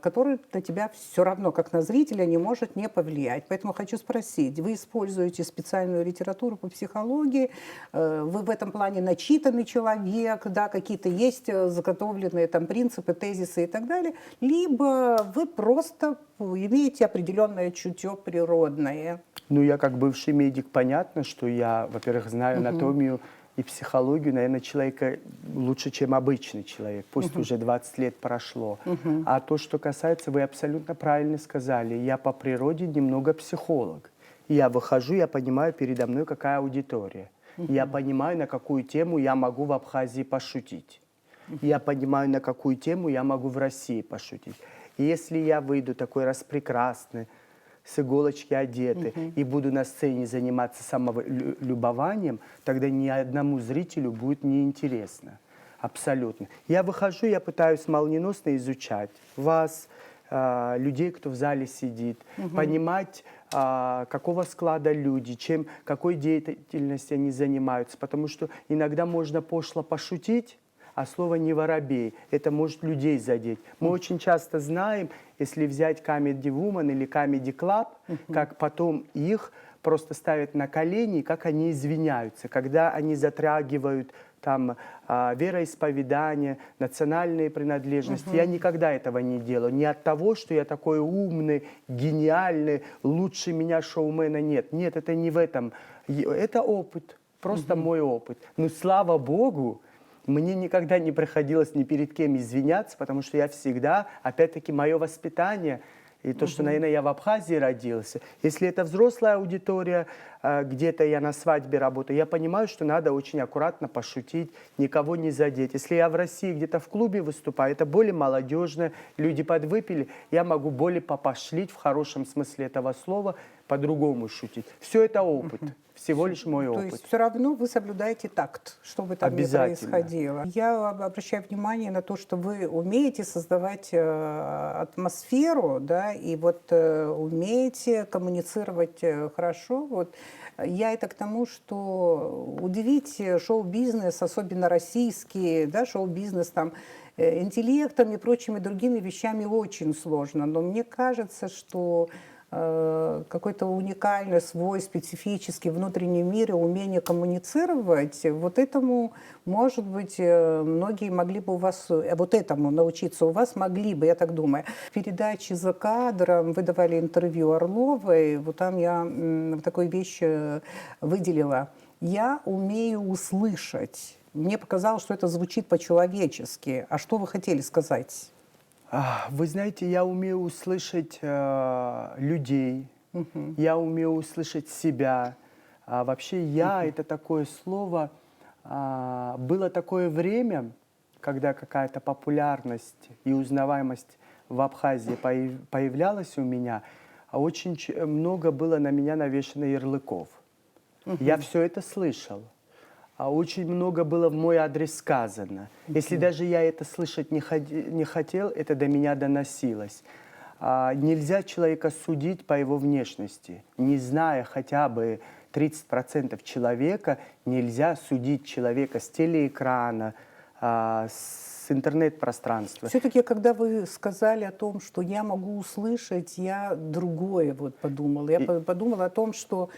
которая на тебя все равно, как на зрителя, не может не повлиять. Поэтому хочу спросить, вы используете специальную литературу по психологии, вы в этом плане начитанный человек, да, какие-то есть заготовленные там принципы, тезисы и так далее, либо вы просто имеете определенное чутье природное? Ну, я как бывший медик, понятно, что я, во-первых, знаю анатомию и психологию, наверное, человека лучше, чем обычный человек. Пусть уже 20 лет прошло. А то, что касается, вы абсолютно правильно сказали. Я по природе немного психолог. Я выхожу, я понимаю передо мной, какая аудитория. Я понимаю, на какую тему я могу в Абхазии пошутить. Я понимаю, на какую тему я могу в России пошутить. И если я выйду такой распрекрасный, с иголочки одеты, и буду на сцене заниматься самолюбованием, тогда ни одному зрителю будет неинтересно. Абсолютно. Я выхожу, я пытаюсь молниеносно изучать вас, людей, кто в зале сидит, понимать, какого склада люди, какой деятельностью они занимаются. Потому что иногда можно пошло пошутить, а слово «не воробей» — это может людей задеть. Мы очень часто знаем, если взять Comedy Woman или Comedy Club, как потом их просто ставят на колени, как они извиняются, когда они затрагивают там вероисповедание, национальные принадлежности. Я никогда этого не делаю. Не от того, что я такой умный, гениальный, лучше меня шоумена нет. Нет, это не в этом. Это опыт, просто мой опыт. Но слава Богу, мне никогда не приходилось ни перед кем извиняться, потому что я всегда, опять-таки, мое воспитание, и то, что, наверное, я в Абхазии родился. Если это взрослая аудитория, где-то я на свадьбе работаю, я понимаю, что надо очень аккуратно пошутить, никого не задеть. Если я в России где-то в клубе выступаю, это более молодежно, люди подвыпили, я могу более попошлить, в хорошем смысле этого слова, по-другому шутить. Все это опыт. Всего лишь мой опыт. То есть все равно вы соблюдаете такт, что бы там ни происходило. Я обращаю внимание на то, что вы умеете создавать атмосферу, да, и вот умеете коммуницировать хорошо. Вот. Я это к тому, что удивить шоу-бизнес, особенно российский, да, шоу-бизнес там, интеллектом и прочими другими вещами очень сложно. Но мне кажется, что какой-то уникальный свой специфический внутренний мир и умение коммуницировать, вот этому, может быть, многие могли бы у вас, вот этому научиться у вас могли бы, я так думаю. В передаче «За кадром» вы давали интервью Орловой, вот там я такую вещь выделила. Я умею услышать. Мне показалось, что это звучит по-человечески. А что вы хотели сказать? Вы знаете, я умею услышать людей, я умею услышать себя. Вообще «я» — это такое слово. Было такое время, когда какая-то популярность и узнаваемость в Абхазии появлялась у меня. очень много было на меня навешано ярлыков. Я все это слышал. А очень много было в мой адрес сказано. Если даже я это слышать не хотел, это до меня доносилось. Нельзя человека судить по его внешности. Не зная хотя бы 30% человека, нельзя судить человека с телеэкрана, с интернет-пространства. Все-таки, когда вы сказали о том, что я могу услышать, я другое вот подумала. Я подумала о том, что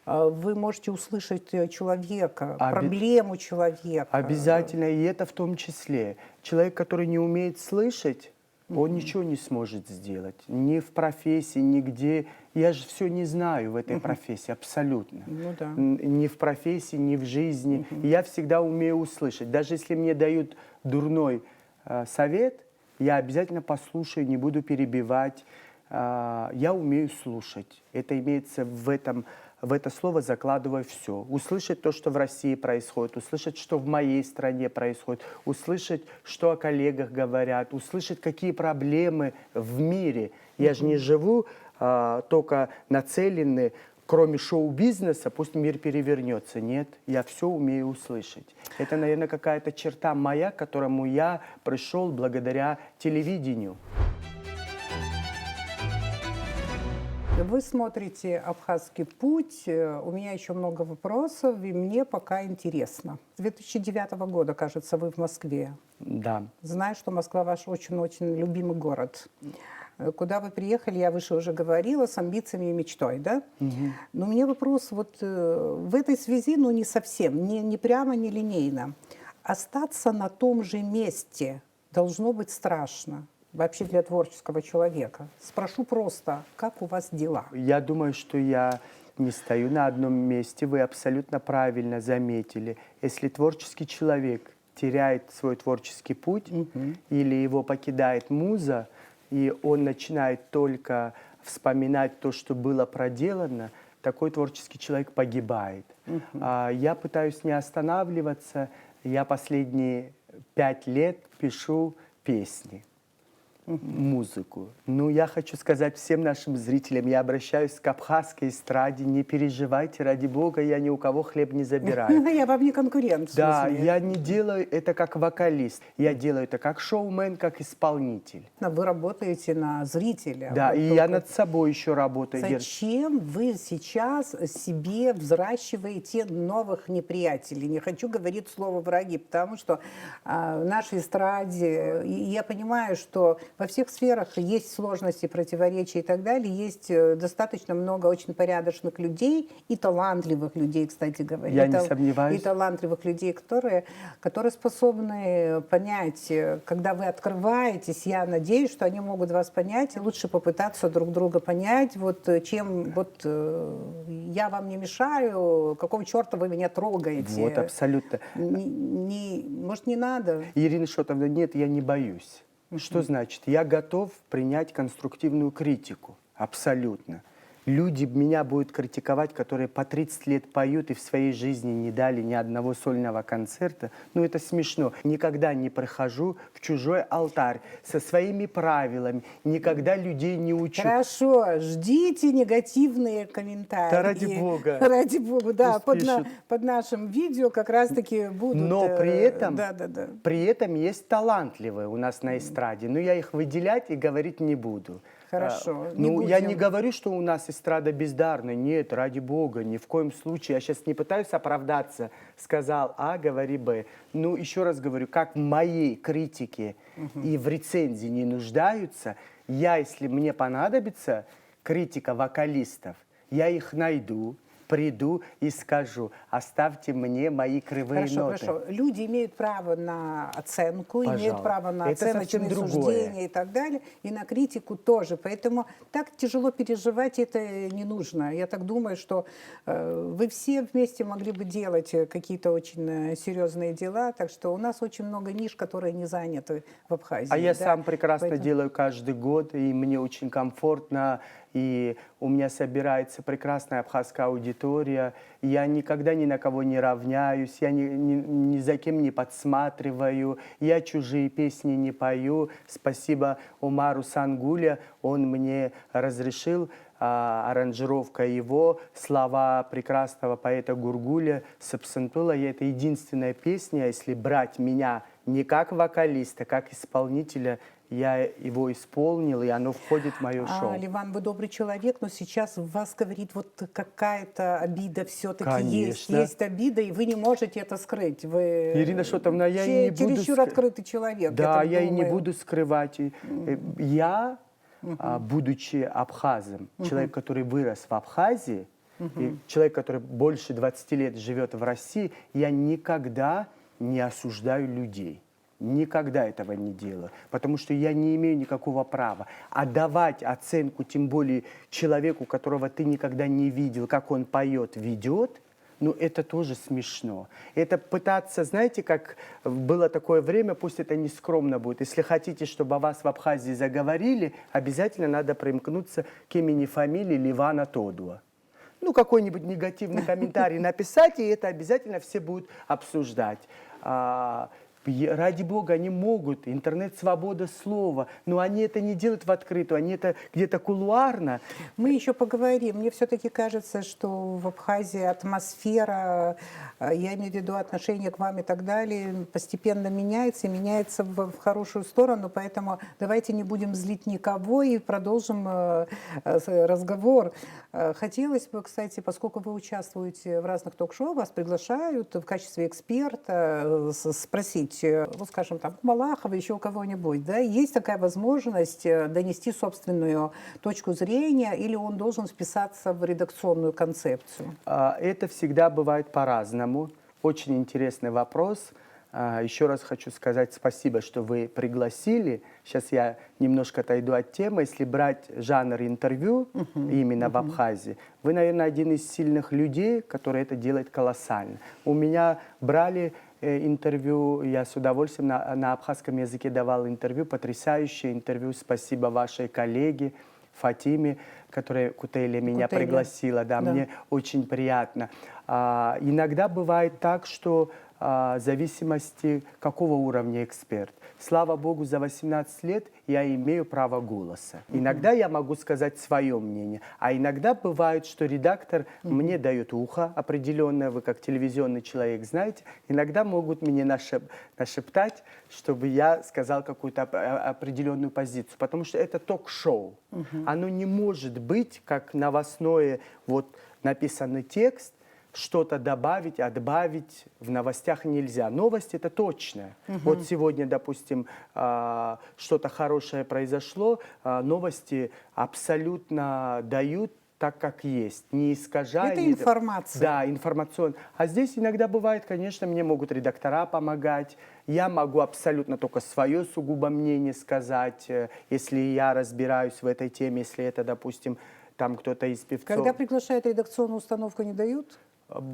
вы можете услышать человека, проблему человека. Обязательно, и это в том числе. Человек, который не умеет слышать, он ничего не сможет сделать. Ни в профессии, нигде. Я же все не знаю в этой профессии, абсолютно. Ну да. Ни в профессии, ни в жизни. И я всегда умею услышать. Даже если мне дают дурной совет, я обязательно послушаю, не буду перебивать. Я умею слушать. Это имеется в это слово закладываю все. Услышать то, что в России происходит, услышать, что в моей стране происходит, услышать, что о коллегах говорят, услышать, какие проблемы в мире. Я же не живу только нацеленный, кроме шоу-бизнеса, пусть мир перевернется. Нет, я все умею услышать. Это, наверное, какая-то черта моя, к которому я пришел благодаря телевидению. Вы смотрите «Абхазский путь». У меня еще много вопросов, и мне пока интересно. С 2009 года, кажется, вы в Москве. Да. Знаю, что Москва ваш очень-очень любимый город. Куда вы приехали, я выше уже говорила, с амбициями и мечтой, да? Но у меня вопрос вот в этой связи, ну не совсем, не прямо, не линейно. Остаться на том же месте должно быть страшно. Вообще для творческого человека. Спрошу просто, как у вас дела? Я думаю, что я не стою на одном месте. Вы абсолютно правильно заметили. Если творческий человек теряет свой творческий путь или его покидает муза, и он начинает только вспоминать то, что было проделано, такой творческий человек погибает. Я пытаюсь не останавливаться. Я последние 5 лет пишу песни. Музыку. Ну, я хочу сказать всем нашим зрителям, я обращаюсь к абхазской эстраде, не переживайте, ради бога, я ни у кого хлеб не забираю. Я вам не конкурент. Да, я не делаю это как вокалист, я делаю это как шоумен, как исполнитель. Вы работаете на зрителя. Да, Вот и я над собой еще работаю. Зачем вы сейчас себе взращиваете новых неприятелей? Не хочу говорить слово «враги», потому что в нашей эстраде, я понимаю, что во всех сферах есть сложности, противоречия и так далее. Есть достаточно много очень порядочных людей и талантливых людей, кстати говоря. Я не сомневаюсь. И талантливых людей, которые способны понять, когда вы открываетесь, я надеюсь, что они могут вас понять, и лучше попытаться друг друга понять, вот чем вот я вам не мешаю, какого черта вы меня трогаете. Вот, абсолютно. Может, не надо? Ирина Шотовна, нет, я не боюсь. Что значит? Я готов принять конструктивную критику. Абсолютно. Люди меня будут критиковать, которые по 30 лет поют и в своей жизни не дали ни одного сольного концерта. Ну, это смешно. Никогда не прихожу в чужой алтарь со своими правилами. Никогда людей не учу. Хорошо, ждите негативные комментарии. Да ради бога. Ради бога, да. Пусть Под нашим видео как раз-таки будут... Но при при этом есть талантливые у нас на эстраде. Но я их выделять и говорить не буду. Хорошо. Я не говорю, что у нас эстрада бездарная. Нет, ради бога, ни в коем случае. Я сейчас не пытаюсь оправдаться. Сказал А, говори Б. Ну, еще раз говорю, как в моей критике и в рецензии не нуждаются, если мне понадобится критика вокалистов, я их найду, приду и скажу, оставьте мне мои кривые ноты. Хорошо. Люди имеют право на оценку, Пожалуйста. имеют право на Это оценочные совсем другое. суждения и так далее, и на критику тоже. Поэтому так тяжело переживать это не нужно. Я так думаю, что вы все вместе могли бы делать какие-то очень серьезные дела, так что у нас очень много ниш, которые не заняты в Абхазии. А я сам прекрасно делаю каждый год, и мне очень комфортно. и у меня собирается прекрасная абхазская аудитория. Я никогда ни на кого не равняюсь, я ни за кем не подсматриваю, я чужие песни не пою. Спасибо Умару Сангуля, он мне разрешил, аранжировка его, слова прекрасного поэта Гургуля Сапсантула. И это единственная песня, если брать меня не как вокалиста, как исполнителя, я его исполнил, и оно входит в мое шоу. Ливан, вы добрый человек, но сейчас в вас говорит вот какая-то обида все-таки есть. Конечно. Есть обида, и вы не можете это скрыть. Вы Ирина Шотовна, я и не буду... чересчур открытый человек. Да, так я и не думаю. буду скрывать. Я, будучи абхазом, человек, который вырос в Абхазии, и человек, который больше 20 лет живет в России, я никогда не осуждаю людей. Никогда этого не делаю, потому что я не имею никакого права. А давать оценку, тем более человеку, которого ты никогда не видел, как он поет, ведет, ну это тоже смешно. Это пытаться, знаете, как было такое время, пусть это не скромно будет. Если хотите, чтобы о вас в Абхазии заговорили, обязательно надо примкнуться к имени, фамилии Ливана Тодуа. Ну, какой-нибудь негативный комментарий написать, и это обязательно все будут обсуждать. Ради бога, они могут, интернет-свобода слова, но они это не делают в открытую, они это где-то кулуарно. Мы еще поговорим. Мне все-таки кажется, что в Абхазии атмосфера, я имею в виду отношение к вам и так далее, постепенно меняется, и меняется в хорошую сторону, поэтому давайте не будем злить никого и продолжим разговор. Хотелось бы, кстати, поскольку вы участвуете в разных ток-шоу, вас приглашают в качестве эксперта спросить, ну, скажем, там, Малахова, еще у кого-нибудь, да, есть такая возможность донести собственную точку зрения, или он должен вписаться в редакционную концепцию? Это всегда бывает по-разному. Очень интересный вопрос. Еще раз хочу сказать спасибо, что вы пригласили. Сейчас я немножко отойду от темы. Если брать жанр интервью именно в Абхазии, вы, наверное, один из сильных людей, который это делает колоссально. У меня брали интервью, я с удовольствием на абхазском языке давал интервью, потрясающее интервью. Спасибо вашей коллеге Фатиме, которая Кутейля меня пригласила. Да, да, мне очень приятно. Иногда бывает так, что в зависимости какого уровня эксперт. Слава Богу, за 18 лет я имею право голоса. Иногда я могу сказать свое мнение, а иногда бывает, что редактор мне дает ухо определенное, вы как телевизионный человек знаете, иногда могут мне нашептать, чтобы я сказал какую-то определенную позицию, потому что это ток-шоу. Оно не может быть как новостное, вот написанный текст, что-то добавить, отбавить в новостях нельзя. Новость это точно. Вот сегодня, допустим, что-то хорошее произошло, новости абсолютно дают так, как есть, не искажая. Это информация. Да, информационно. А здесь иногда бывает, конечно, мне могут редактора помогать. Я могу абсолютно только свое сугубо мнение сказать, если я разбираюсь в этой теме, если это, допустим, там кто-то из певцов. Когда приглашают, редакционную установку не дают?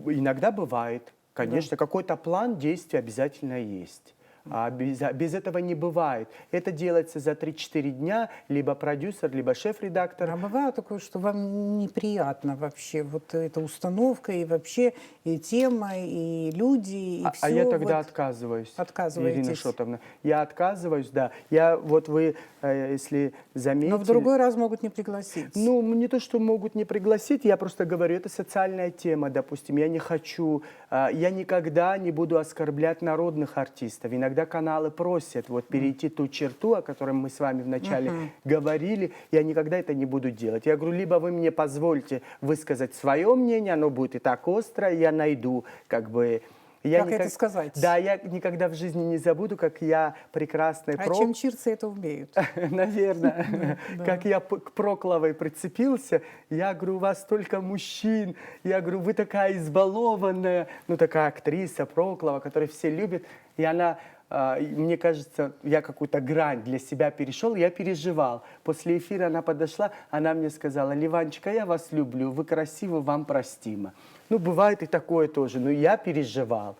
Иногда бывает. Конечно, да. Какой-то план действий обязательно есть. Без этого не бывает. Это делается за 3-4 дня, либо продюсер, либо шеф-редактор. А бывает такое, что вам неприятно вообще вот эта установка, и вообще и тема, и люди, и все. А я тогда вот отказываюсь. Отказываетесь? Ирина Шотовна. Я отказываюсь, да. Я, вот вы, если заметили... Но в другой раз могут не пригласить. Ну, не то, что могут не пригласить, я просто говорю, это социальная тема, допустим. Я не хочу, я никогда не буду оскорблять народных артистов. Иногда каналы просят вот перейти ту черту, о которой мы с вами вначале говорили. Я никогда это не буду делать. Я говорю, либо вы мне позвольте высказать свое мнение, оно будет и так остро, я найду как бы... Как это сказать? Да, я никогда в жизни не забуду, как я прекрасный чемчирцы это умеют. Наверное. Как я к Прокловой прицепился, я говорю, у вас столько мужчин, я говорю, вы такая избалованная, ну такая актриса Проклова, которую все любят, и она... Мне кажется, я какую-то грань для себя перешел, я переживал. После эфира она подошла, она мне сказала, Ливанчик, я вас люблю, вы красивы, вам простимо. Ну, бывает и такое тоже, но я переживал.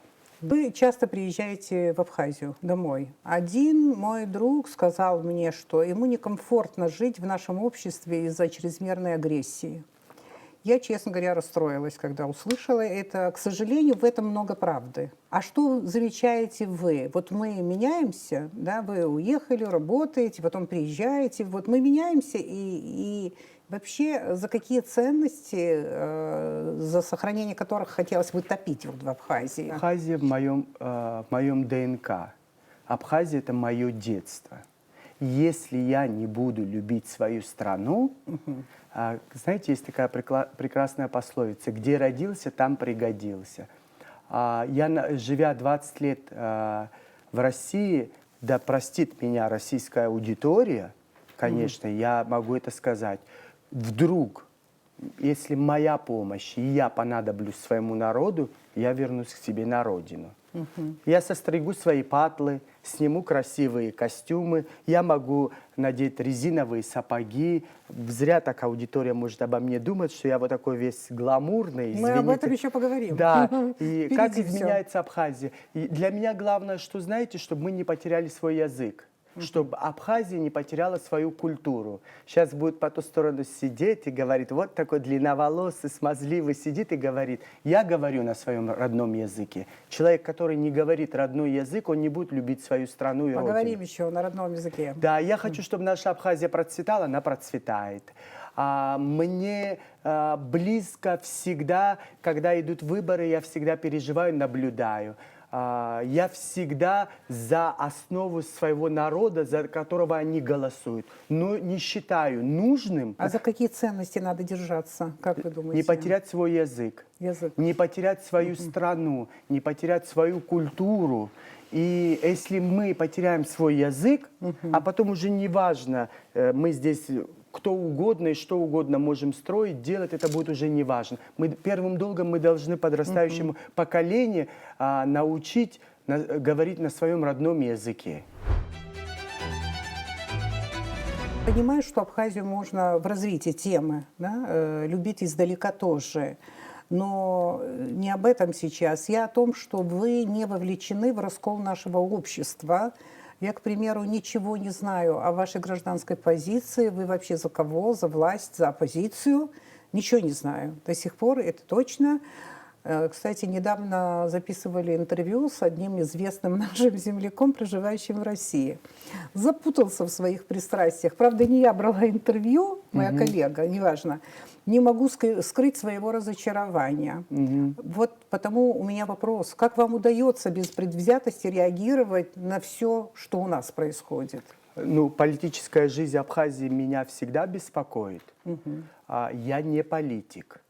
Вы часто приезжаете в Абхазию домой. Один мой друг сказал мне, что ему некомфортно жить в нашем обществе из-за чрезмерной агрессии. Я, честно говоря, расстроилась, когда услышала это. К сожалению, в этом много правды. А что замечаете вы? Вот мы меняемся, да, вы уехали, работаете, потом приезжаете. Вот мы меняемся, и вообще за какие ценности, за сохранение которых хотелось бы топить вот в Абхазии? Абхазия в моем ДНК. Абхазия – это мое детство. Если я не буду любить свою страну, знаете, есть такая прекрасная пословица: где родился, там пригодился. Я, живя 20 лет в России, да простит меня российская аудитория, конечно, я могу это сказать, вдруг, если моя помощь, и я понадоблюсь своему народу, я вернусь к себе на родину. Я состригу свои патлы, сниму красивые костюмы, я могу надеть резиновые сапоги. Зря так аудитория может обо мне думать, что я вот такой весь гламурный. Мы извините. об этом еще поговорим. Да, и как Впереди всё. изменяется Абхазия. И для меня главное, что, знаете, чтобы мы не потеряли свой язык. Чтобы Абхазия не потеряла свою культуру. Сейчас будет по ту сторону сидеть и говорит, вот такой длинноволосый, смазливый сидит и говорит, я говорю на своем родном языке. Человек, который не говорит родной язык, он не будет любить свою страну и родину. Поговорим еще на родном языке. Да, я хочу, чтобы наша Абхазия процветала, она процветает. Мне близко всегда, когда идут выборы, я всегда переживаю, наблюдаю. Я всегда за основу своего народа, за которого они голосуют. Но не считаю нужным... А за какие ценности надо держаться, как вы думаете? Не потерять свой язык, не потерять свою страну, не потерять свою культуру. И если мы потеряем свой язык, а потом уже не важно, мы здесь кто угодно и что угодно можем строить, делать, это будет уже не важно. Первым долгом мы должны подрастающему поколению научить говорить на своем родном языке. Понимаю, что Абхазию можно в развитии темы, да, любить издалека тоже. Но не об этом сейчас. Я о том, что вы не вовлечены в раскол нашего общества. Я, к примеру, ничего не знаю о вашей гражданской позиции. Вы вообще за кого? За власть, за оппозицию? Ничего не знаю. До сих пор это точно. Кстати, недавно записывали интервью с одним известным нашим земляком, проживающим в России. Запутался в своих пристрастиях. Правда, не я брала интервью, моя коллега, неважно. Не могу скрыть своего разочарования. Вот потому у меня вопрос. Как вам удается без предвзятости реагировать на все, что у нас происходит? Ну, политическая жизнь Абхазии меня всегда беспокоит. Я не политик.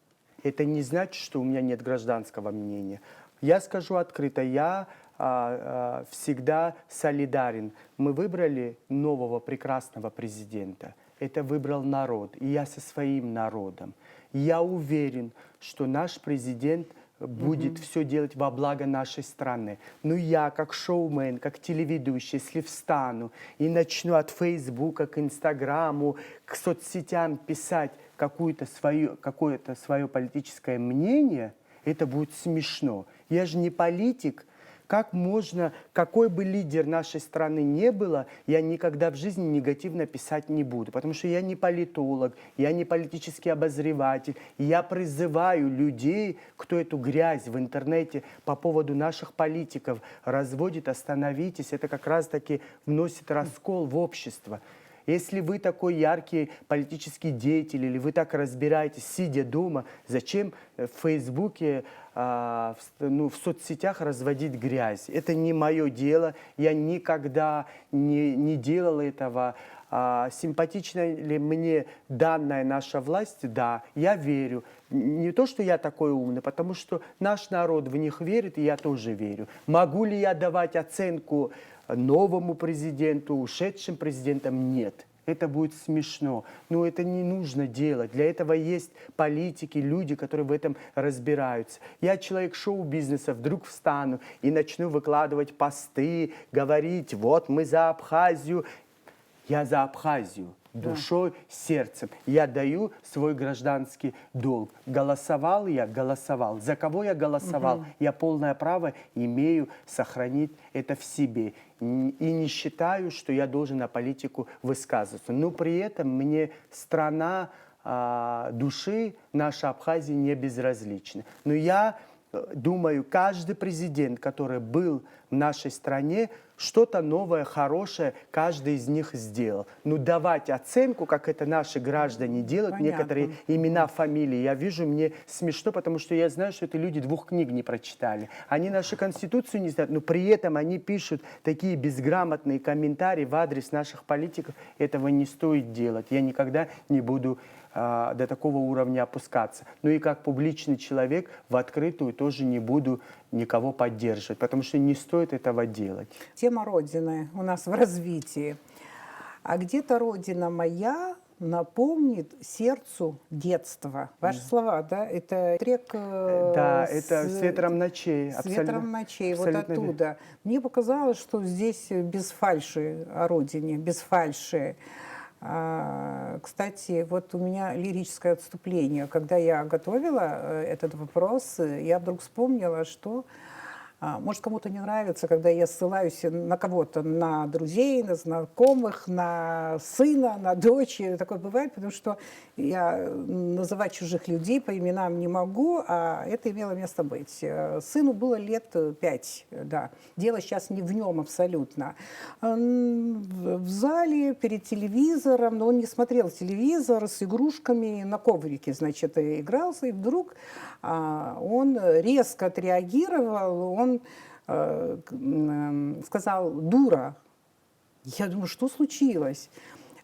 Это не значит, что у меня нет гражданского мнения. Я скажу открыто, я всегда солидарен. Мы выбрали нового прекрасного президента. Это выбрал народ, и я со своим народом. Я уверен, что наш президент будет все делать во благо нашей страны. Но я, как шоумен, как телеведущий, если встану и начну от Фейсбука к Инстаграму, к соцсетям писать какое-то свое политическое мнение, это будет смешно. Я же не политик. Как можно, какой бы лидер нашей страны не было, я никогда в жизни негативно писать не буду. Потому что я не политолог, я не политический обозреватель. И я призываю людей, кто эту грязь в интернете по поводу наших политиков разводит, остановитесь. Это как раз-таки вносит раскол в общество. Если вы такой яркий политический деятель, или вы так разбираетесь, сидя дома, зачем в Фейсбуке, в соцсетях разводить грязь? Это не мое дело, я никогда не делал этого. Симпатична ли мне данная наша власть? Да, я верю. Не то, что я такой умный, потому что наш народ в них верит, и я тоже верю. Могу ли я давать оценку новому президенту, ушедшим президентам? Нет. Это будет смешно. Но это не нужно делать. Для этого есть политики, люди, которые в этом разбираются. Я человек шоу-бизнеса, вдруг встану и начну выкладывать посты, говорить, вот мы за Абхазию. Я за Абхазию. душой, сердцем. Я даю свой гражданский долг. Голосовал я, голосовал. За кого я голосовал? Я полное право имею сохранить это в себе. И не считаю, что я должен на политику высказываться. Но при этом мне страна души, наша Абхазия, не безразлична. Но я думаю, каждый президент, который был в нашей стране, что-то новое, хорошее, каждый из них сделал. Но давать оценку, как это наши граждане делают, Понятно. некоторые имена, фамилии, я вижу, мне смешно, потому что я знаю, что это люди 2 книг не прочитали. Они нашу Конституцию не знают, но при этом они пишут такие безграмотные комментарии в адрес наших политиков. Этого не стоит делать. Я никогда не буду до такого уровня опускаться. Ну и как публичный человек в открытую тоже не буду никого поддерживать, потому что не стоит этого делать. Тема Родины у нас в развитии. А где-то Родина моя напомнит сердцу детства. Ваши слова, да? Это трек... Да, это «С ветром ночей». С ветром ночей, вот абсолютно верно. оттуда. Мне показалось, что здесь без фальши о родине, без фальши. Кстати, вот у меня лирическое отступление. Когда я готовила этот вопрос, я вдруг вспомнила, что, может, кому-то не нравится, когда я ссылаюсь на кого-то, на друзей, на знакомых, на сына, на дочь. Такое бывает, потому что я называть чужих людей по именам не могу, а это имело место быть. Сыну было лет 5, да. Дело сейчас не в нем абсолютно. В зале перед телевизором, но он не смотрел телевизор, с игрушками на коврике, значит, игрался, и вдруг он резко отреагировал, он сказал «дура». Я думаю, что случилось?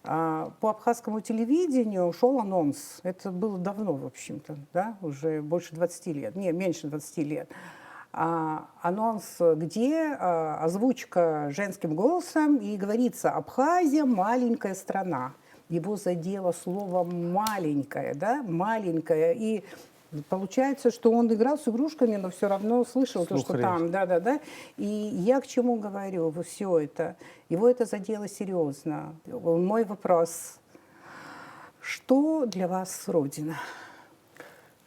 По абхазскому телевидению шел анонс. Это было давно, в общем-то, да, уже больше 20 лет, не, меньше 20 лет. Анонс, где озвучка женским голосом, и говорится «Абхазия – маленькая страна». Его задело слово «маленькая», да, «маленькая». И получается, что он играл с игрушками, но все равно слышал то, что там, да-да-да. И я к чему говорю, все это, его это задело серьезно. Мой вопрос, что для вас Родина?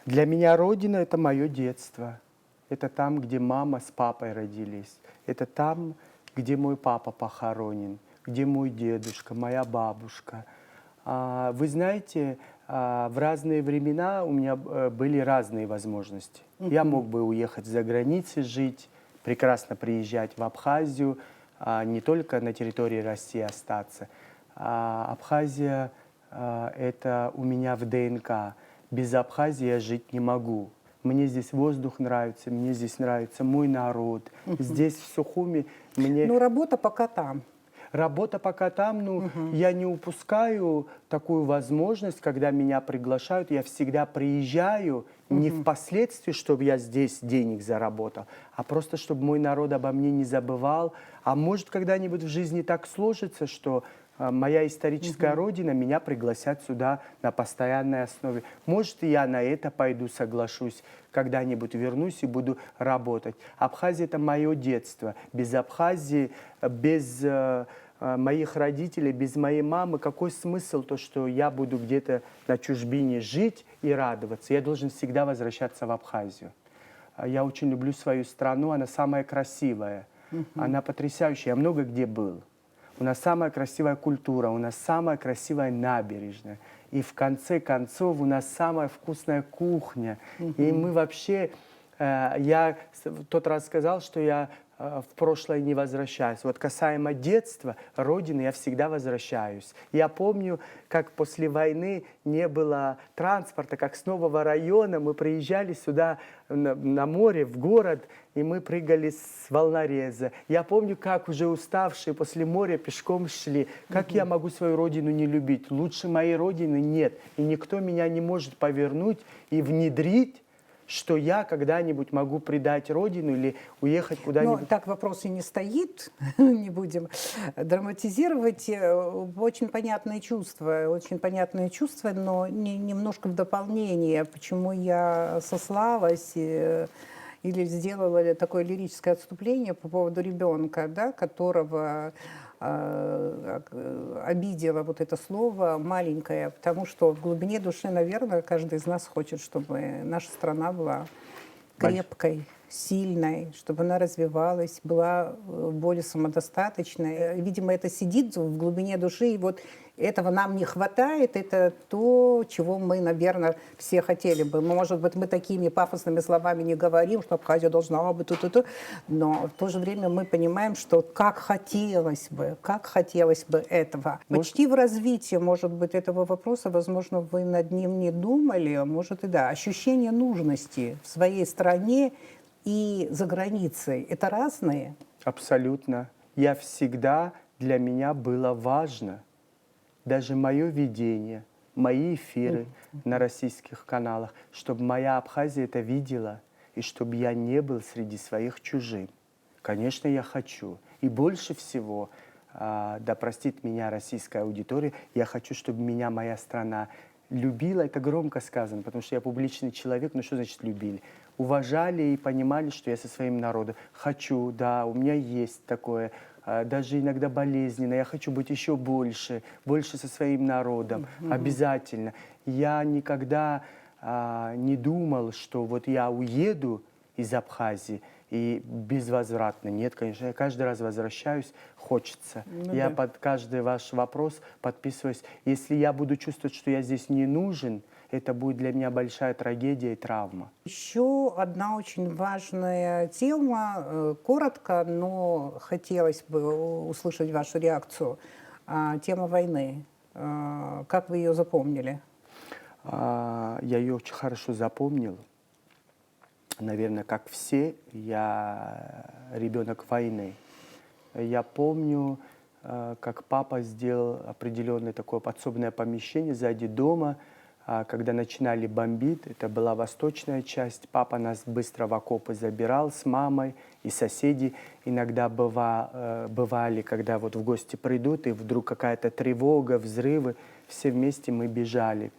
Для меня Родина – это мое детство. Это там, где мама с папой родились. Это там, где мой папа похоронен, где мой дедушка, моя бабушка. Вы знаете, в разные времена у меня были разные возможности. Я мог бы уехать за границей жить, прекрасно приезжать в Абхазию, не только на территории России остаться. Абхазия – это у меня в ДНК. Без Абхазии я жить не могу. Мне здесь воздух нравится, мне здесь нравится мой народ. Здесь, в Сухуми, мне... Ну, работа пока там. Работа пока там, ну, я не упускаю такую возможность, когда меня приглашают, я всегда приезжаю, не впоследствии, чтобы я здесь денег заработал, а просто, чтобы мой народ обо мне не забывал. А может, когда-нибудь в жизни так сложится, что моя историческая родина, меня пригласят сюда на постоянной основе. Может, и я на это пойду, соглашусь, когда-нибудь вернусь и буду работать. Абхазия – это мое детство. Без Абхазии, без моих родителей, без моей мамы, какой смысл то, что я буду где-то на чужбине жить и радоваться? Я должен всегда возвращаться в Абхазию. Я очень люблю свою страну, она самая красивая, она потрясающая. Я много где был. У нас самая красивая культура, у нас самая красивая набережная. И в конце концов у нас самая вкусная кухня. И мы вообще... Я в тот раз сказал, что я в прошлое не возвращаюсь. Вот касаемо детства, родины, я всегда возвращаюсь. Я помню, как после войны не было транспорта, как с нового района мы приезжали сюда на море, в город, и мы прыгали с волнореза. Я помню, как уже уставшие после моря пешком шли. Как я могу свою родину не любить? Лучше моей родины нет. И никто меня не может повернуть и внедрить, что я когда-нибудь могу предать родину или уехать куда-нибудь. Но так вопрос и не стоит, не будем драматизировать. Очень понятное чувство, но немножко в дополнение, почему я сослалась или сделала ли такое лирическое отступление по поводу ребенка, да, которого обидела вот это слово «маленькое», потому что в глубине души, наверное, каждый из нас хочет, чтобы наша страна была крепкой, сильной, чтобы она развивалась, была более самодостаточной. Видимо, это сидит в глубине души, и вот этого нам не хватает, это то, чего мы, наверное, все хотели бы. Может быть, мы такими пафосными словами не говорим, что Абхазия должна быть тут, но в то же время мы понимаем, что как хотелось бы этого. Почти в развитии, может быть, этого вопроса, возможно, вы над ним не думали, а может и да. Ощущение нужности в своей стране и за границей – это разные? Абсолютно. Для меня было важно, даже мое видение, мои эфиры на российских каналах, чтобы моя Абхазия это видела, и чтобы я не был среди своих чужим. Конечно, я хочу. И больше всего, да простит меня российская аудитория, я хочу, чтобы меня моя страна любила. Это громко сказано, потому что я публичный человек. Ну что значит любили? Уважали и понимали, что я со своим народом. Хочу, да, у меня есть такое, даже иногда болезненно. Я хочу быть еще больше со своим народом, обязательно. Я никогда не думал, что вот я уеду из Абхазии и безвозвратно. Нет, конечно, я каждый раз возвращаюсь, хочется. Я под каждый ваш вопрос подписываюсь. Если я буду чувствовать, что я здесь не нужен, это будет для меня большая трагедия и травма. Еще одна очень важная тема, коротко, но хотелось бы услышать вашу реакцию. Тема войны. Как вы ее запомнили? Я ее очень хорошо запомнил. Наверное, как все, я ребенок войны. Я помню, как папа сделал определенное такое подсобное помещение сзади дома, когда начинали бомбить. Это была восточная часть. Папа нас быстро в окопы забирал с мамой и соседи. Иногда бывали, когда вот в гости придут, и вдруг какая-то тревога, взрывы. Все вместе мы бежали.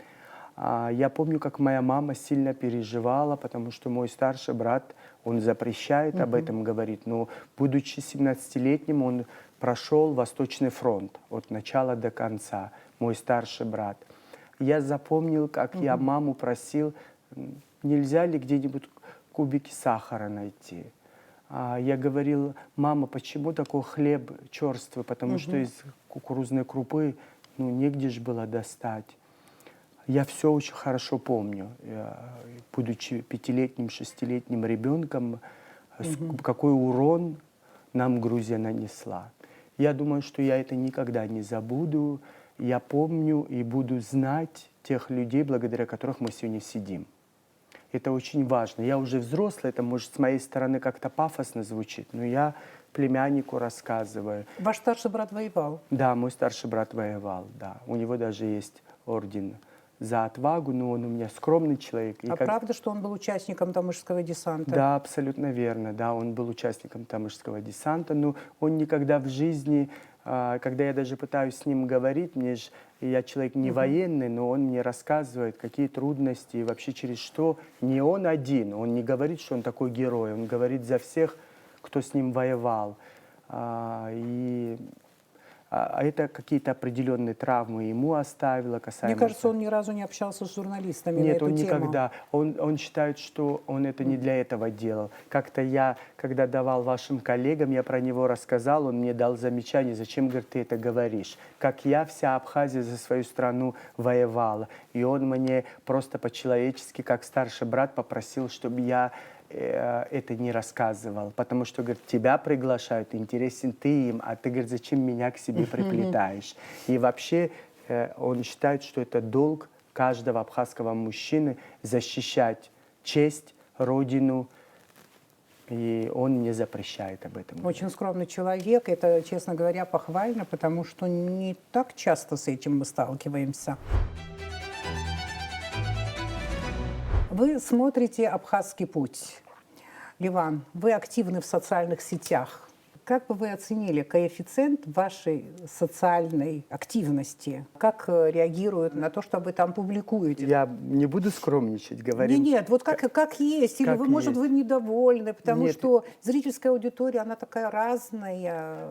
Я помню, как моя мама сильно переживала, потому что мой старший брат, он запрещает об этом говорить, но, будучи 17-летним, он прошел Восточный фронт от начала до конца, мой старший брат. Я запомнил, как я маму просил, нельзя ли где-нибудь кубики сахара найти. Я говорил: мама, почему такой хлеб черствый, потому что из кукурузной крупы негде же было достать. Я все очень хорошо помню, будучи 5-летним, 6-летним ребенком, какой урон нам Грузия нанесла. Я думаю, что я это никогда не забуду. Я помню и буду знать тех людей, благодаря которых мы сегодня сидим. Это очень важно. Я уже взрослый, это может с моей стороны как-то пафосно звучит, но я племяннику рассказываю. Ваш старший брат воевал? Да, мой старший брат воевал, да. У него даже есть орден за отвагу, но он у меня скромный человек. Правда, что он был участником Тамышского десанта? Да, абсолютно верно. Да, он был участником Тамышского десанта, но он никогда в жизни, когда я даже пытаюсь с ним говорить, я человек не военный, но он мне рассказывает, какие трудности и вообще через что. Не он один, он не говорит, что он такой герой, он говорит за всех, кто с ним воевал. Это какие-то определенные травмы ему оставило касаемо... Мне кажется, он ни разу не общался с журналистами на Нет, эту он тему. никогда. Он считает, что он это не для этого делал. Как-то я, когда давал вашим коллегам, я про него рассказал, он мне дал замечание: зачем, говорит, ты это говоришь? Как вся Абхазия за свою страну воевала. И он мне просто по-человечески, как старший брат, попросил, чтобы я это не рассказывал, потому что, говорит, тебя приглашают, интересен ты им, а ты, говорит, зачем меня к себе приплетаешь? И вообще он считает, что это долг каждого абхазского мужчины защищать честь, родину, и он не запрещает об этом. Очень скромный человек, это, честно говоря, похвально, потому что не так часто с этим мы сталкиваемся. Вы смотрите «Абхазский путь». Ливан, вы активны в социальных сетях. Как бы вы оценили коэффициент вашей социальной активности? Как реагируют на то, что вы там публикуете? Я не буду скромничать, говорим. Нет, вот как есть, или как вы, может, есть. вы недовольны, потому Нет. что зрительская аудитория, она такая разная.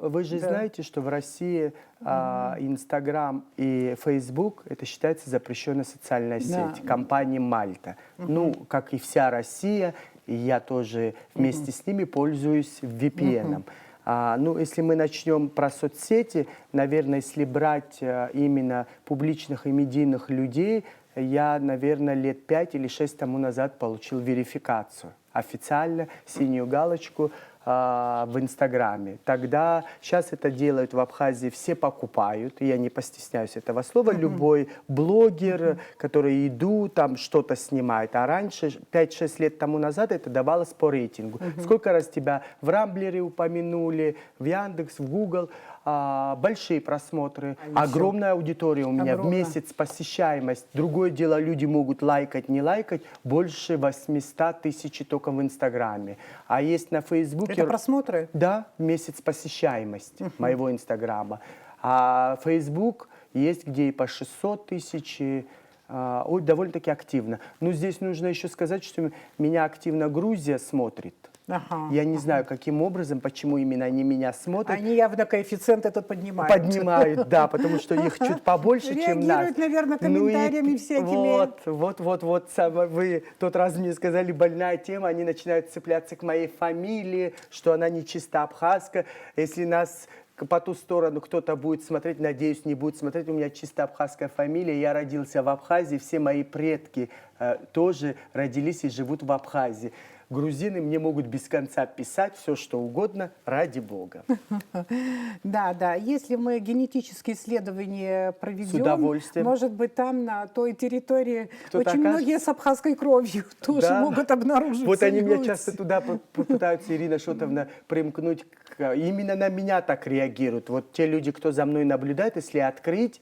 Вы же Да. знаете, что в России Инстаграм и Фейсбук это считается запрещенной социальной Да. сеть компании Мальта. Ну, как и вся Россия, и я тоже вместе с ними пользуюсь VPN. Ну, если мы начнем про соцсети, наверное, если брать именно публичных и медийных людей, я, наверное, лет 5 или 6 тому назад получил верификацию. Официально синюю галочку в Инстаграме. Тогда, сейчас это делают в Абхазии, все покупают, и я не постесняюсь этого слова, любой блогер, который идут, там что-то снимает. А раньше, 5-6 лет тому назад, это давалось по рейтингу. Сколько раз тебя в Рамблере упомянули, в Яндекс, в Google, большие просмотры, огромная аудитория у меня, в месяц посещаемость. Другое дело, люди могут лайкать, не лайкать, больше 800 тысяч только в Инстаграме. А есть на Фейсбуке... Это просмотры? Да, в месяц посещаемость моего Инстаграма. А Фейсбук есть где и по 600 тысяч, довольно-таки активно. Но здесь нужно еще сказать, что меня активно Грузия смотрит. Я не знаю, каким образом, почему именно они меня смотрят. Они явно коэффициент этот поднимают. Поднимают, да, потому что их чуть побольше, чем нас. Реагируют, наверное, комментариями всякими. Вот, вы тот раз мне сказали, больная тема, они начинают цепляться к моей фамилии, что она не чисто абхазка. Если нас по ту сторону кто-то будет смотреть, надеюсь, не будет смотреть, у меня чисто абхазская фамилия, я родился в Абхазии, все мои предки тоже родились и живут в Абхазии. Грузины мне могут без конца писать все, что угодно, ради бога. Да, да. Если мы генетические исследования проведем, с удовольствием. Может быть, там, на той территории, очень многие с абхазской кровью тоже могут обнаружиться. Вот они меня часто туда попытаются, Ирина Шотовна, примкнуть. Именно на меня так реагируют. Вот те люди, кто за мной наблюдает, если открыть,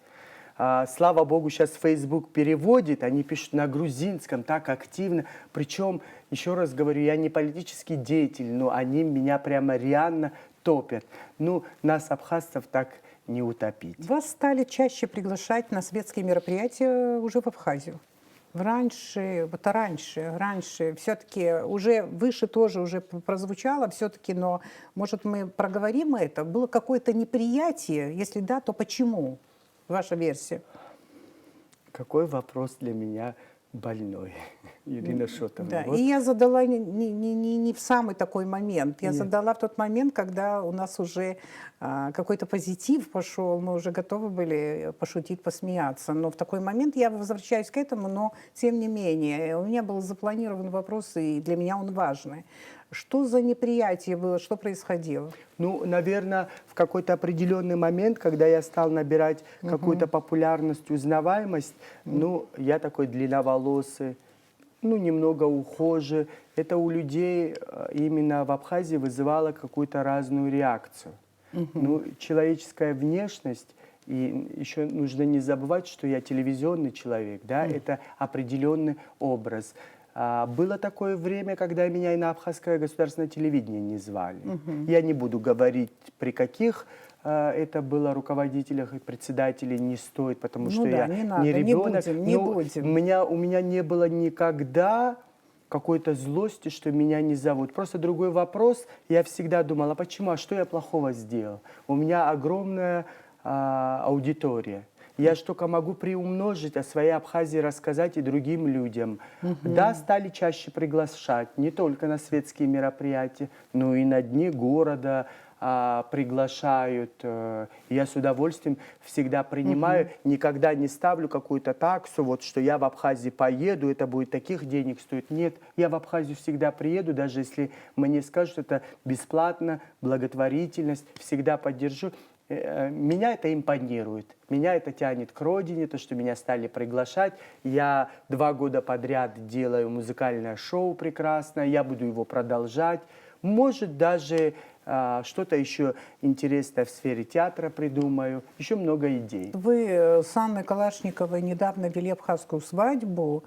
слава богу, сейчас Facebook переводит, они пишут на грузинском так активно. Причем, еще раз говорю, я не политический деятель, но они меня прямо реально топят. Ну, нас, абхазцев, так не утопить. Вас стали чаще приглашать на светские мероприятия уже в Абхазию? Раньше, все-таки уже выше тоже уже прозвучало, все-таки, но, может, мы проговорим это? Было какое-то неприятие? Если да, то почему? Ваша версия. Какой вопрос для меня больной, Ирина Шотовна. Да, вот. И я задала не в самый такой момент. Я задала в тот момент, когда у нас уже какой-то позитив пошел, мы уже готовы были пошутить, посмеяться. Но в такой момент я возвращаюсь к этому, но тем не менее. У меня был запланирован вопрос, и для меня он важный. Что за неприятие было, что происходило? Ну, наверное, в какой-то определенный момент, когда я стал набирать какую-то популярность, узнаваемость, ну, я такой длинноволосый, ну, немного ухожий. Это у людей именно в Абхазии вызывало какую-то разную реакцию. Ну, человеческая внешность, и еще нужно не забывать, что я телевизионный человек, да, это определенный образ. Было такое время, когда меня и на абхазское государственное телевидение не звали. Я не буду говорить, при каких это было руководителях и председателей, не стоит, потому что я не ребенок. Не будем. У меня не было никогда какой-то злости, что меня не зовут. Просто другой вопрос. Я всегда думала, почему, а что я плохого сделал? У меня огромная аудитория. Я ж только могу приумножить, о своей Абхазии рассказать и другим людям. Да, стали чаще приглашать, не только на светские мероприятия, но и на дни города приглашают. Я с удовольствием всегда принимаю, никогда не ставлю какую-то таксу, вот что я в Абхазии поеду, это будет таких денег стоить. Нет, я в Абхазию всегда приеду, даже если мне скажут, это бесплатно, благотворительность, всегда поддержу. Меня это импонирует, меня это тянет к родине, то, что меня стали приглашать. Я 2 года подряд делаю музыкальное шоу прекрасное, я буду его продолжать. Может, даже что-то еще интересное в сфере театра придумаю, еще много идей. Вы с Анной Калашниковой недавно вели абхазскую свадьбу.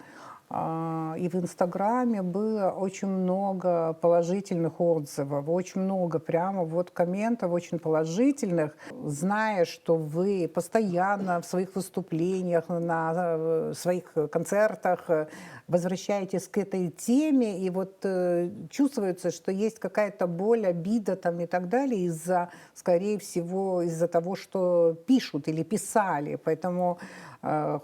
И в Инстаграме было очень много положительных отзывов, очень много прямо вот комментов очень положительных, зная, что вы постоянно в своих выступлениях, на своих концертах возвращаетесь к этой теме, и вот чувствуется, что есть какая-то боль, обида там и так далее из-за, скорее всего, из-за того, что пишут или писали. Поэтому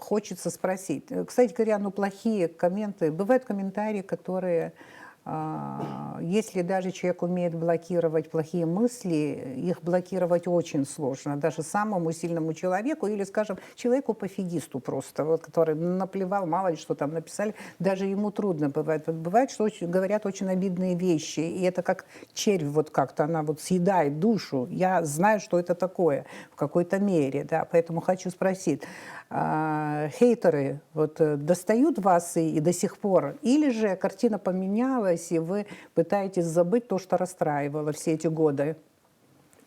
хочется спросить. Кстати говоря, ну плохие комменты, бывают комментарии, которые, если даже человек умеет блокировать плохие мысли, их блокировать очень сложно, даже самому сильному человеку или, скажем, человеку-пофигисту просто, вот, который наплевал, мало ли что там написали, даже ему трудно бывает. Бывает, что говорят очень обидные вещи, и это как червь вот как-то, она вот съедает душу. Я знаю, что это такое в какой-то мере, да, поэтому хочу спросить, хейтеры вот достают вас и до сих пор, или же картина поменялась, и вы пытаетесь забыть то, что расстраивало все эти годы?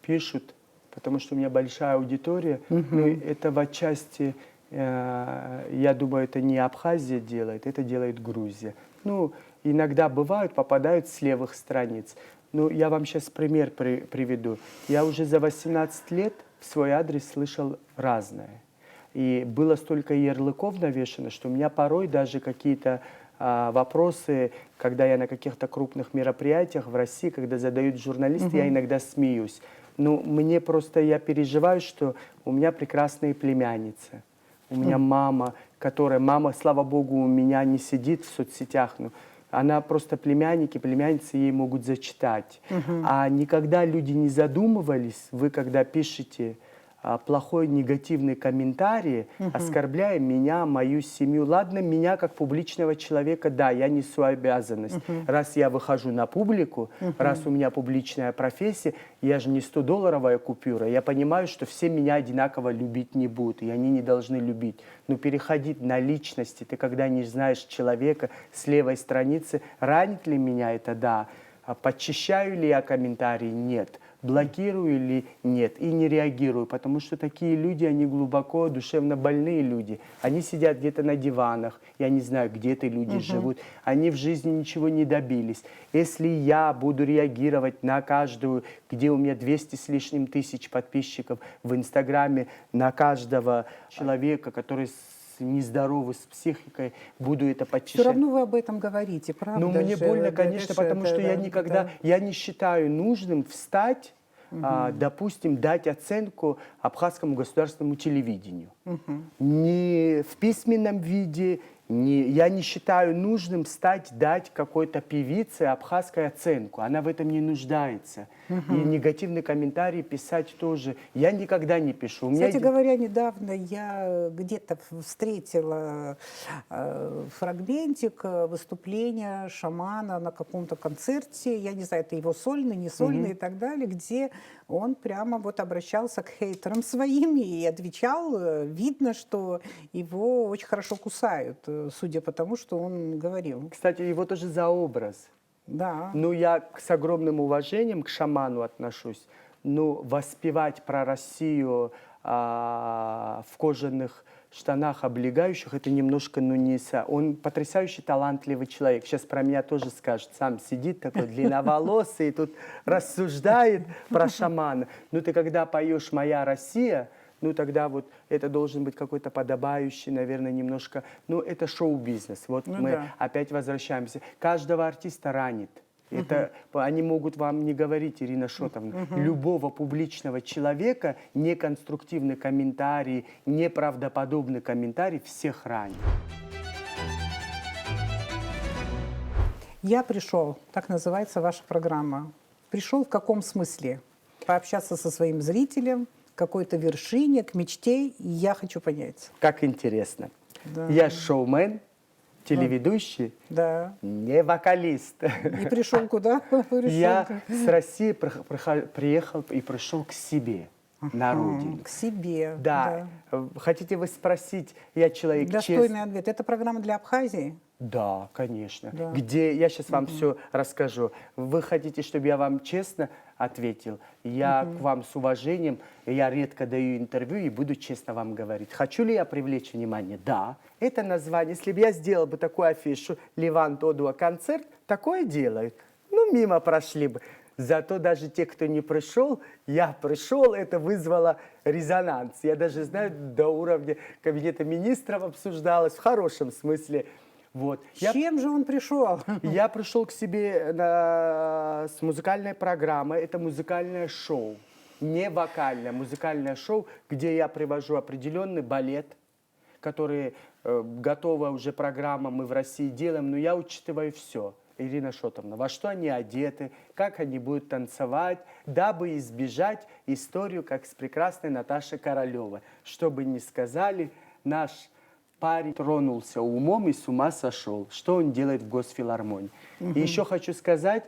Пишут, потому что у меня большая аудитория, но это в отчасти, я думаю, это не Абхазия делает, это делает Грузия. Ну, иногда бывают, попадают с левых страниц. Ну, я вам сейчас пример приведу. Я уже за 18 лет в свой адрес слышал разное. И было столько ярлыков навешано, что у меня порой даже какие-то вопросы, когда я на каких-то крупных мероприятиях в России, когда задают журналисты, я иногда смеюсь. Ну, мне просто, я переживаю, что у меня прекрасные племянницы. У меня мама, слава богу, у меня не сидит в соцсетях, но она просто племянницы ей могут зачитать. А никогда люди не задумывались, вы когда пишете плохой негативный комментарий, оскорбляя меня, мою семью. Ладно, меня как публичного человека, да, я несу обязанность. Раз я выхожу на публику, раз у меня публичная профессия, я же не $100 купюра. Я понимаю, что все меня одинаково любить не будут, и они не должны любить. Но переходить на личности, ты когда не знаешь человека с левой страницы, ранит ли меня это, да. Подчищаю ли я комментарии? Нет. Блокирую или нет, и не реагирую, потому что такие люди, они глубоко душевно больные люди. Они сидят где-то на диванах, я не знаю, где эти люди живут, они в жизни ничего не добились. Если я буду реагировать на каждую, где у меня 200 с лишним тысяч подписчиков в Инстаграме, на каждого человека, который нездоровый, с психикой, буду это подчищать. Все равно вы об этом говорите, правда? Ну, мне больно, конечно, потому что я никогда, я не считаю нужным встать, допустим, дать оценку Абхазскому государственному телевидению. Не в письменном виде, я не считаю нужным дать какой-то певице абхазской оценку. Она в этом не нуждается. И негативный комментарий писать тоже. Я никогда не пишу. Кстати говоря, недавно я где-то встретила фрагментик выступления шамана на каком-то концерте. Я не знаю, это его сольный, не сольный и так далее, где он прямо вот обращался к хейтерам своим и отвечал. Видно, что его очень хорошо кусают, судя по тому, что он говорил. Кстати, его тоже за образ. Да. Ну, я с огромным уважением к шаману отношусь. Ну, воспевать про Россию в кожаных штанах облегающих, это немножко, ну, не... Он потрясающий талантливый человек. Сейчас про меня тоже скажет. Сам сидит такой длинноволосый, и тут рассуждает про шамана. Ну, ты когда поешь «Моя Россия», ну, тогда вот это должен быть какой-то подобающий, наверное, немножко... Ну, это шоу-бизнес. Вот мы опять возвращаемся. Каждого артиста ранит. Это, они могут вам не говорить, Ирина Шотовна, любого публичного человека неконструктивный комментарий, неправдоподобный комментарий всех ранит. Я пришел, так называется ваша программа. Пришел в каком смысле? Пообщаться со своим зрителем, к какой-то вершине, к мечте. Я хочу понять. Как интересно. Да. Я шоумен, телеведущий, не вокалист. И пришел куда? Я с России приехал и пришел к себе, на родину. К себе. Да. Хотите вы спросить, я человек достойный ответ. Это программа для Абхазии? Да, конечно. Да. Где я сейчас вам все расскажу. Вы хотите, чтобы я вам честно ответил? Я к вам с уважением, я редко даю интервью и буду честно вам говорить. Хочу ли я привлечь внимание? Да. Это название, если бы я сделал бы такую афишу «Ливан Тодуа концерт», такое делают. Ну, мимо прошли бы. Зато даже те, кто не пришел, я пришел, это вызвало резонанс. Я даже знаю, до уровня кабинета министров обсуждалось, в хорошем смысле. Вот. С чем же он пришел? Я пришел к себе с музыкальной программой. Это музыкальное шоу. Не вокальное, музыкальное шоу, где я привожу определенный балет, который готовая уже программа мы в России делаем, но я учитываю все. Ирина Шотовна, во что они одеты, как они будут танцевать, дабы избежать историю, как с прекрасной Наташей Королевой. Чтобы не сказали, наш парень тронулся умом и с ума сошел. Что он делает в Госфилармонии? И еще хочу сказать,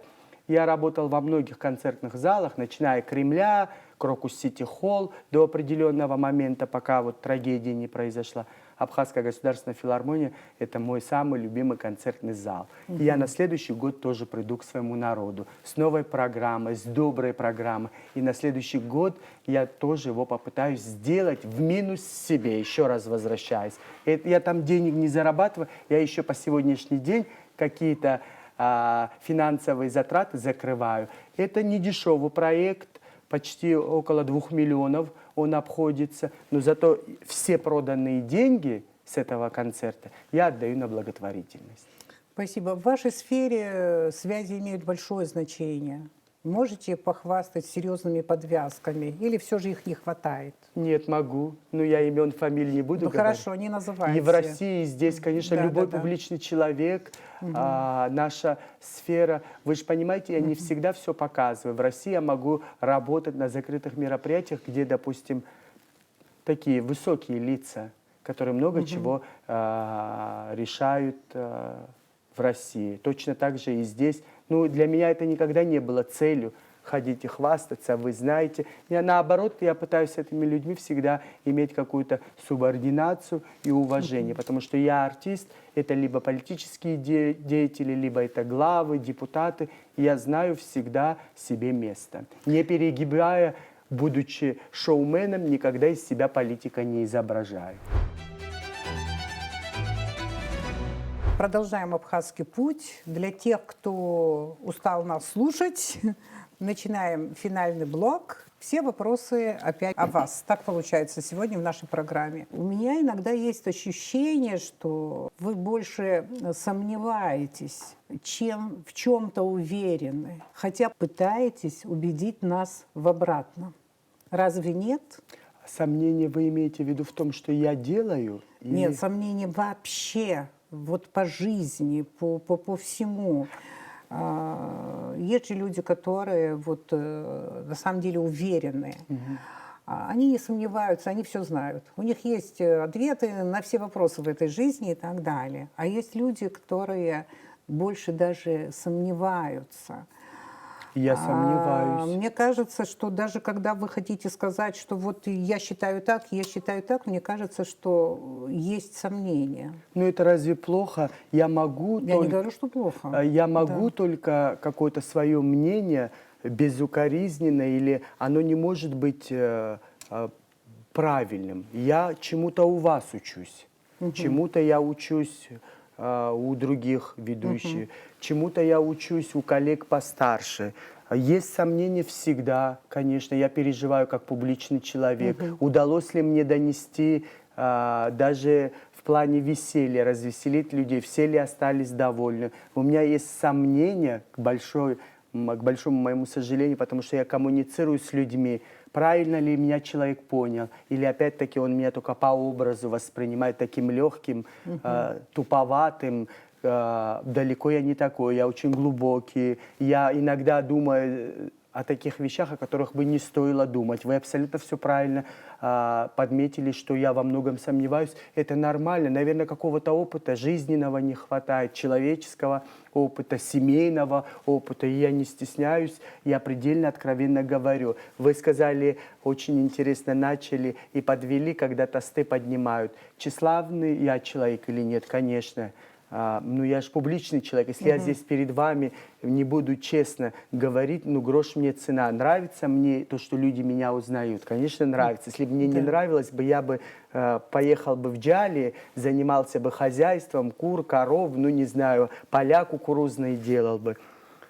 я работал во многих концертных залах, начиная от Кремля, Крокус-Сити-Холл, до определенного момента, пока вот трагедия не произошла. Абхазская государственная филармония – это мой самый любимый концертный зал. И я на следующий год тоже приду к своему народу с новой программой, с доброй программой. И на следующий год я тоже его попытаюсь сделать в минус себе, еще раз возвращаясь. Я там денег не зарабатываю, я еще по сегодняшний день какие-то финансовые затраты закрываю. Это не дешевый проект, почти около 2 миллионов он обходится, но зато все проданные деньги с этого концерта я отдаю на благотворительность. Спасибо. В вашей сфере связи имеют большое значение. Можете похвастать серьезными подвязками или все же их не хватает? Нет, могу, но я имен, фамилий не буду говорить. Хорошо, не называйте. И в России, и здесь, конечно, Да, любой да. публичный человек, наша сфера, вы же понимаете, я не всегда все показываю. В России я могу работать на закрытых мероприятиях, где, допустим, такие высокие лица, которые много чего решают в России. Точно так же и здесь. Ну, для меня это никогда не было целью ходить и хвастаться, вы знаете. Я наоборот, я пытаюсь с этими людьми всегда иметь какую-то субординацию и уважение, потому что я артист, это либо политические деятели, либо это главы, депутаты. И я знаю всегда себе место. Не перегибая, будучи шоуменом, никогда из себя политика не изображаю. Продолжаем абхазский путь. Для тех, кто устал нас слушать, начинаем финальный блок. Все вопросы опять о вас. Так получается сегодня в нашей программе. У меня иногда есть ощущение, что вы больше сомневаетесь, чем в чем-то уверены. Хотя пытаетесь убедить нас в обратном. Разве нет? Сомнения вы имеете в виду в том, что я делаю? Нет, сомнений вообще. Вот по жизни, по всему. Есть же люди, которые вот, на самом деле уверены. Они не сомневаются, они все знают. У них есть ответы на все вопросы в этой жизни и так далее. А есть люди, которые больше даже сомневаются. Я сомневаюсь. Мне кажется, что даже когда вы хотите сказать, что вот я считаю так, мне кажется, что есть сомнения. Ну это разве плохо? Я могу Я не говорю, что плохо. Я могу только какое-то свое мнение безукоризненно, или оно не может быть правильным. Я чему-то у вас учусь, чему-то я учусь у других ведущих, чему-то я учусь у коллег постарше. Есть сомнения всегда, конечно, я переживаю как публичный человек. Удалось ли мне донести даже в плане веселья, развеселить людей, все ли остались довольны. У меня есть сомнения, к большому моему сожалению, потому что я коммуницирую с людьми. Правильно ли меня человек понял? Или опять-таки он меня только по образу воспринимает таким легким, туповатым. Далеко я не такой, я очень глубокий. Я иногда думаю о таких вещах, о которых бы не стоило думать. Вы абсолютно все правильно подметили, что я во многом сомневаюсь. Это нормально. Наверное, какого-то опыта жизненного не хватает, человеческого опыта, семейного опыта. И я не стесняюсь, я предельно откровенно говорю. Вы сказали, очень интересно начали и подвели, когда тосты поднимают. Тщеславный я человек или нет? Конечно. ну я же публичный человек, если я здесь перед вами не буду честно говорить, ну грош мне цена. Нравится мне то, что люди меня узнают? Конечно, нравится. Если бы мне не нравилось бы, я бы поехал бы в Джали, занимался бы хозяйством, кур, коров, ну не знаю, поля кукурузные делал бы.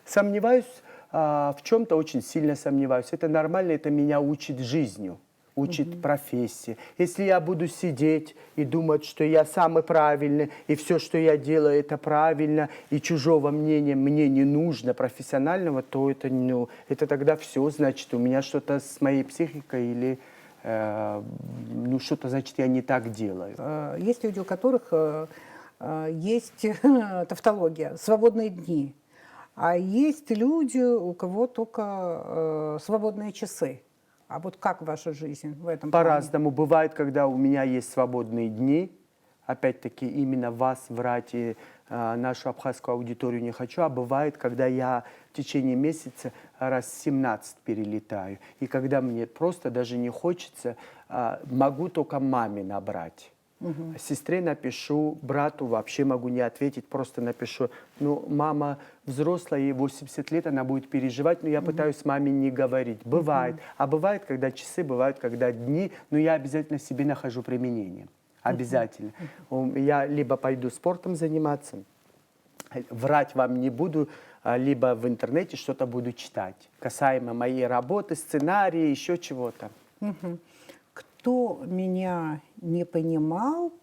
Сомневаюсь, в чем-то очень сильно сомневаюсь. Это нормально, это меня учит жизнью. Учит профессии. Если я буду сидеть и думать, что я самый правильный, и все, что я делаю, это правильно, и чужого мнения мне не нужно, профессионального, то это, ну, это тогда все, значит, у меня что-то с моей психикой или ну, что-то, значит, я не так делаю. Есть люди, у которых есть тавтология, свободные дни. А есть люди, у кого только свободные часы. А вот как ваша жизнь в этом плане? По-разному. Бывает, когда у меня есть свободные дни. Опять-таки, именно вас врать и нашу абхазскую аудиторию не хочу. А бывает, когда я в течение месяца раз 17 перелетаю. И когда мне просто даже не хочется, могу только маме набрать. Сестре напишу, брату вообще могу не ответить, просто напишу. Ну, мама взрослая, ей 80 лет, она будет переживать, но я пытаюсь маме не говорить. Бывает. А бывает, когда часы, бывают, когда дни, но я обязательно себе нахожу применение. Обязательно. Я либо пойду спортом заниматься, врать вам не буду, либо в интернете что-то буду читать. Касаемо моей работы, сценария, еще чего-то. Кто меня не понимал,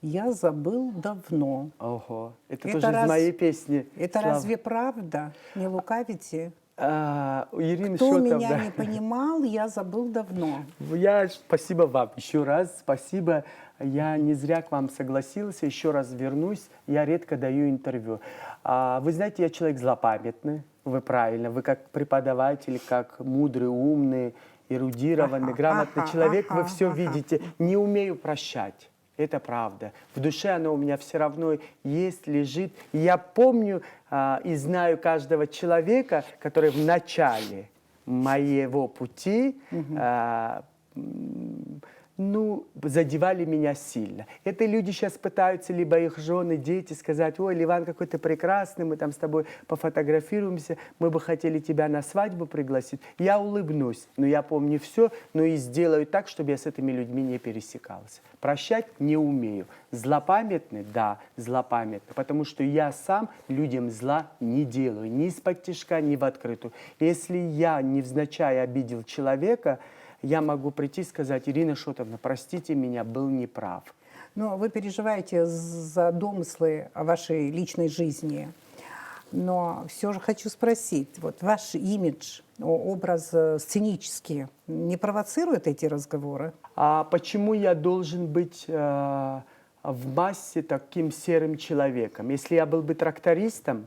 я забыл давно. Ого, это тоже из моей песни. Это Слава. разве правда? Не лукавите? У Ирины Кто Шотов, меня да. не понимал, я забыл давно. Спасибо вам еще раз, спасибо. Я не зря к вам согласился, еще раз вернусь, я редко даю интервью. Вы знаете, я человек злопамятный, вы правильно, вы как преподаватель, как мудрый, умный, эрудированный, грамотный человек, вы все видите. Не умею прощать. Это правда. В душе оно у меня все равно есть, лежит. И я помню и знаю каждого человека, который в начале моего пути ну, задевали меня сильно. Это люди сейчас пытаются, либо их жены, дети, сказать: ой, Ливан, какой ты прекрасный, мы там с тобой пофотографируемся, мы бы хотели тебя на свадьбу пригласить. Я улыбнусь, но я помню все, но и сделаю так, чтобы я с этими людьми не пересекался. Прощать не умею. Злопамятный? Да, злопамятный, потому что я сам людям зла не делаю, ни из-под тишка, ни в открытую. Если я невзначай обидел человека, я могу прийти и сказать: Ирина Шотовна, простите меня, был неправ. Но вы переживаете за домыслы о вашей личной жизни. Но все же хочу спросить, вот ваш имидж, образ сценический, не провоцирует эти разговоры? А почему я должен быть в массе таким серым человеком? Если я был бы трактористом,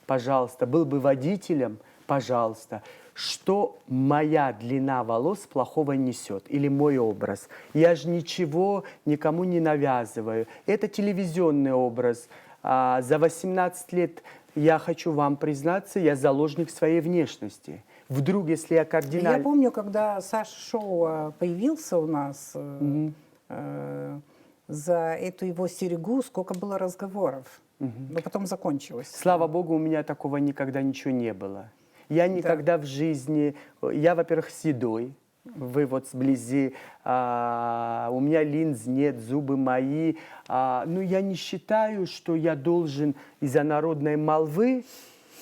пожалуйста, был бы водителем, пожалуйста. Что моя длина волос плохого несет? Или мой образ? Я же ничего никому не навязываю. Это телевизионный образ. За 18 лет, я хочу вам признаться, я заложник своей внешности. Вдруг, если я кардинально... Я помню, когда Саша Шоу появился у нас, за эту его серьгу сколько было разговоров. Но потом закончилось. Слава Богу, у меня такого никогда ничего не было. Я никогда в жизни... Я, во-первых, седой. Вы вот сблизи. У меня линз нет, зубы мои. Но я не считаю, что я должен из-за народной молвы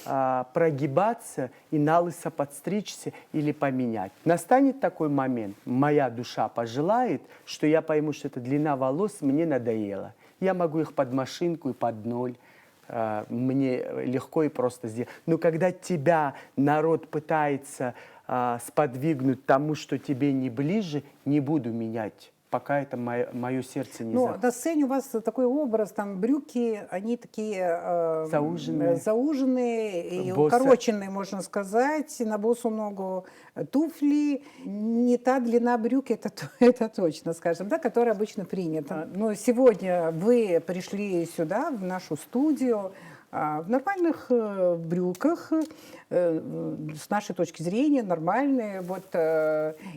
прогибаться и на лысо подстричься или поменять. Настанет такой момент, моя душа пожелает, что я пойму, что эта длина волос мне надоела. Я могу их под машинку и под ноль. Мне легко и просто сделать. Но когда тебя народ пытается сподвигнуть тому, что тебе не ближе, не буду менять, пока это мое сердце не Но на сцене у вас такой образ, там брюки, они такие зауженные и укороченные, можно сказать, на босу ногу, туфли, не та длина брюк, это точно, скажем, да, которая обычно принята. Но сегодня вы пришли сюда, в нашу студию, А в нормальных брюках, с нашей точки зрения, нормальные, вот,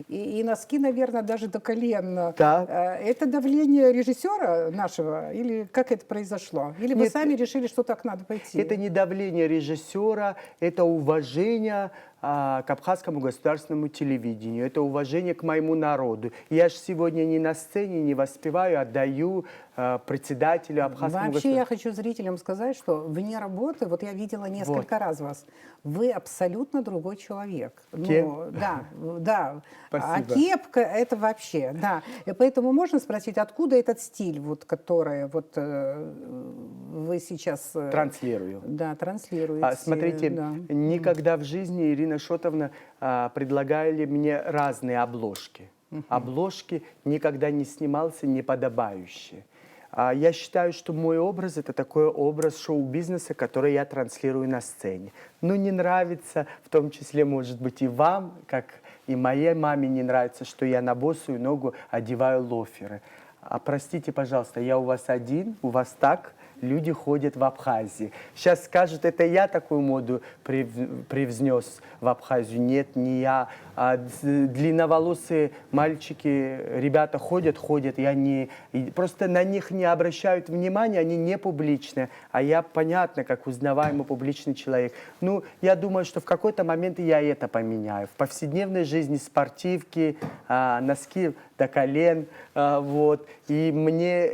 и носки, наверное, даже до колен. Да. Это давление режиссера нашего, или как это произошло? Или вы Нет, сами решили, что так надо пойти? Это не давление режиссера, это уважение к абхазскому государственному телевидению, это уважение к моему народу. Я же сегодня не на сцене, не воспеваю, отдаю председателю абхазскому Вообще, государственному. я хочу зрителям сказать, что вне работы, вот я видела несколько раз вас, вы абсолютно другой человек. Ну, да, да. А Спасибо. кепка это вообще, да. И поэтому можно спросить, откуда этот стиль, вот, который вот вы сейчас Транслирую. да, транслируете? Смотрите, Да. никогда в жизни Ирина Шотовна предлагали мне разные обложки. Обложки никогда не снимался неподобающие. Я считаю, что мой образ – это такой образ шоу-бизнеса, который я транслирую на сцене. Ну, не нравится, в том числе, может быть, и вам, как и моей маме не нравится, что я на босую ногу одеваю лоферы. Простите, пожалуйста, я у вас один, у вас так люди ходят в Абхазии. Сейчас скажут, это я такую моду привнес в Абхазию. Нет, не я. Длинноволосые мальчики, ребята ходят, я не... Просто на них не обращают внимания, они не публичные. А я, понятно, как узнаваемый публичный человек. Ну, я думаю, что в какой-то момент я это поменяю. В повседневной жизни спортивки, носки до колен, вот. И мне,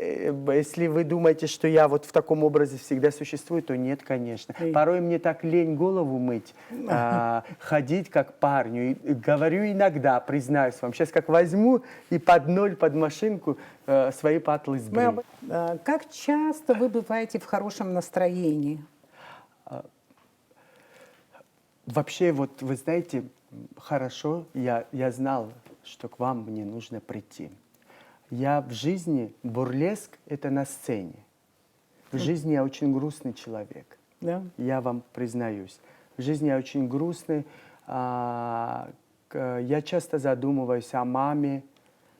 если вы думаете, что я вот в таком образе всегда существую, то нет, конечно. Порой мне так лень голову мыть, ходить как парню. И говорю иногда, признаюсь вам, сейчас как возьму и под ноль, под машинку свои патлы сбрею. Как часто вы бываете в хорошем настроении? Вообще, вот вы знаете, хорошо, я знал, что к вам мне нужно прийти. Я в жизни, бурлеск – это на сцене. В жизни я очень грустный человек. Да. Я вам признаюсь. В жизни я очень грустный. Я часто задумываюсь о маме,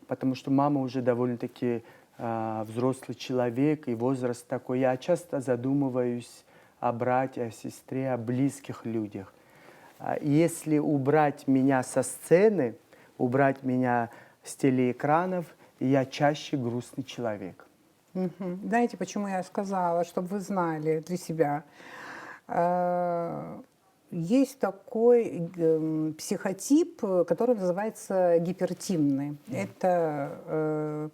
потому что мама уже довольно-таки взрослый человек, и возраст такой. Я часто задумываюсь о брате, о сестре, о близких людях. Если убрать меня со сцены, убрать меня с телеэкранов, я чаще грустный человек. Знаете, почему я сказала, чтобы вы знали для себя? Есть такой психотип, который называется гипертимный. Это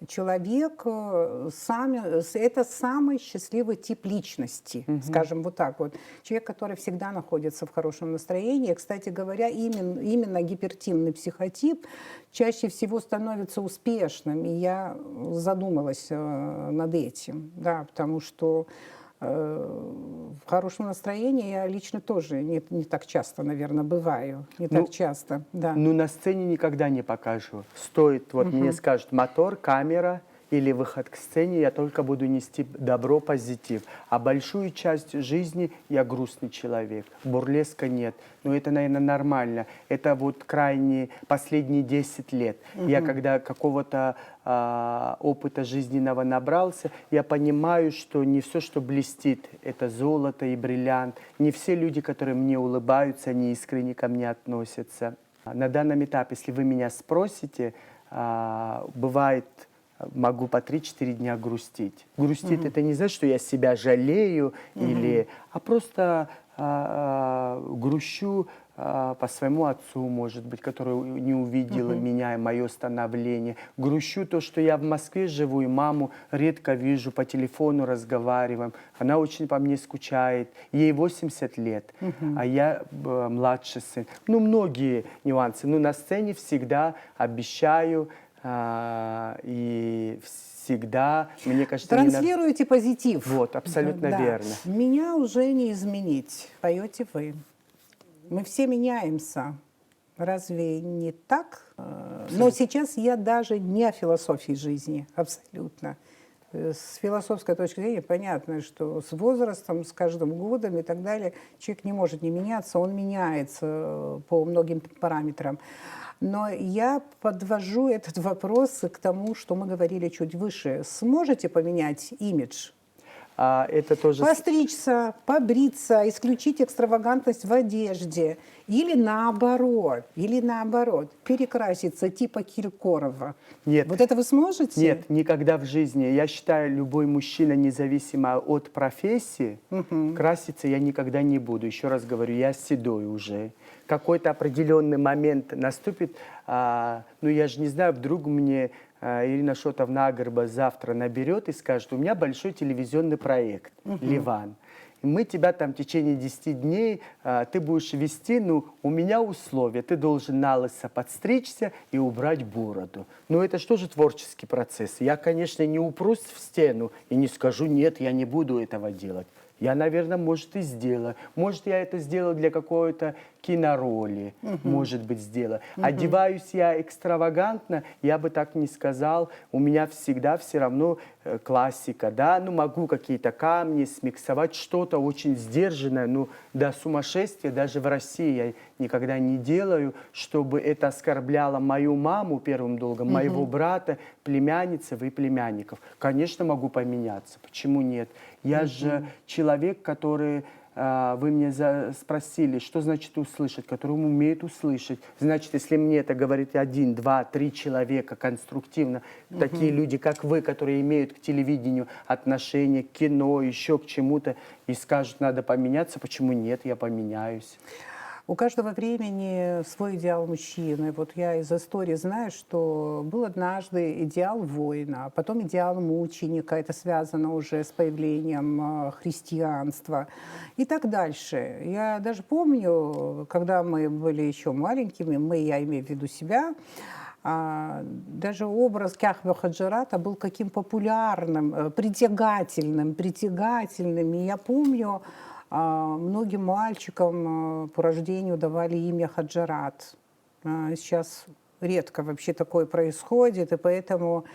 человек, это самый счастливый тип личности, скажем вот так вот. Человек, который всегда находится в хорошем настроении. Кстати говоря, именно гипертимный психотип чаще всего становится успешным. И я задумалась над этим, да, потому что в хорошем настроении я лично тоже не так часто, наверное, бываю. Не так часто, да. Ну, на сцене никогда не покажу. Стоит, вот мне скажут мотор, камера или выход к сцене, я только буду нести добро, позитив. А большую часть жизни я грустный человек. Бурлеска нет. Но это, наверное, нормально. Это вот крайне последние 10 лет. Я когда какого-то опыта жизненного набрался, я понимаю, что не все, что блестит, это золото и бриллиант. Не все люди, которые мне улыбаются, они искренне ко мне относятся. На данном этапе, если вы меня спросите, бывает, могу по 3-4 дня грустить. Грустить это не значит, что я себя жалею, а просто грущу по своему отцу, может быть, который не увидел меня и мое становление. Грущу то, что я в Москве живу, и маму редко вижу, по телефону разговариваем. Она очень по мне скучает. Ей 80 лет, а я младший сын. Ну, многие нюансы. Но на сцене всегда обещаю и всегда, мне кажется... Транслируете позитив. Вот, абсолютно верно. Меня уже не изменить, поете вы. Мы все меняемся. Разве не так? Но сейчас я даже не о философии жизни, абсолютно. С философской точки зрения понятно, что с возрастом, с каждым годом и так далее человек не может не меняться, он меняется по многим параметрам. Но я подвожу этот вопрос к тому, что мы говорили чуть выше. Сможете поменять имидж? Это тоже... Постричься, побриться, исключить экстравагантность в одежде. Или наоборот, перекраситься типа Киркорова. Нет. Вот это вы сможете? Нет, никогда в жизни. Я считаю, любой мужчина, независимо от профессии, краситься я никогда не буду. Еще раз говорю, я седой уже. Какой-то определенный момент наступит, ну я же не знаю, вдруг мне Ирина Шотовна-Агрба завтра наберет и скажет: у меня большой телевизионный проект «Ливан». Мы тебя там в течение 10 дней, ты будешь вести, ну, у меня условия, ты должен на лысо подстричься и убрать бороду. Но это что же творческий процесс? Я, конечно, не упрусь в стену и не скажу: нет, я не буду этого делать. Я, наверное, может, и сделаю. Может, я это сделаю для какой-то кинороли, может быть, сделаю. Одеваюсь я экстравагантно, я бы так не сказал. У меня всегда все равно классика, да. Ну, могу какие-то камни смиксовать, что-то очень сдержанное, ну, до сумасшествия даже в России я никогда не делаю, чтобы это оскорбляло мою маму первым долгом, моего брата, племянниц и племянников. Конечно, могу поменяться. Почему нет? Я же человек, который... Вы мне спросили, что значит услышать, который умеет услышать. Значит, если мне это говорит 1, 2, 3 человека конструктивно, такие люди, как вы, которые имеют к телевидению отношение, к кино, еще к чему-то, и скажут: надо поменяться, почему нет, я поменяюсь. У каждого времени свой идеал мужчины. Вот я из истории знаю, что был однажды идеал воина, а потом идеал мученика. Это связано уже с появлением христианства и так дальше. Я даже помню, когда мы были еще маленькими, я имею в виду себя, даже образ Кяхве Хаджирата был каким популярным, притягательным. И я помню, многим мальчикам по рождению давали имя Хаджарат. Сейчас редко вообще такое происходит, и поэтому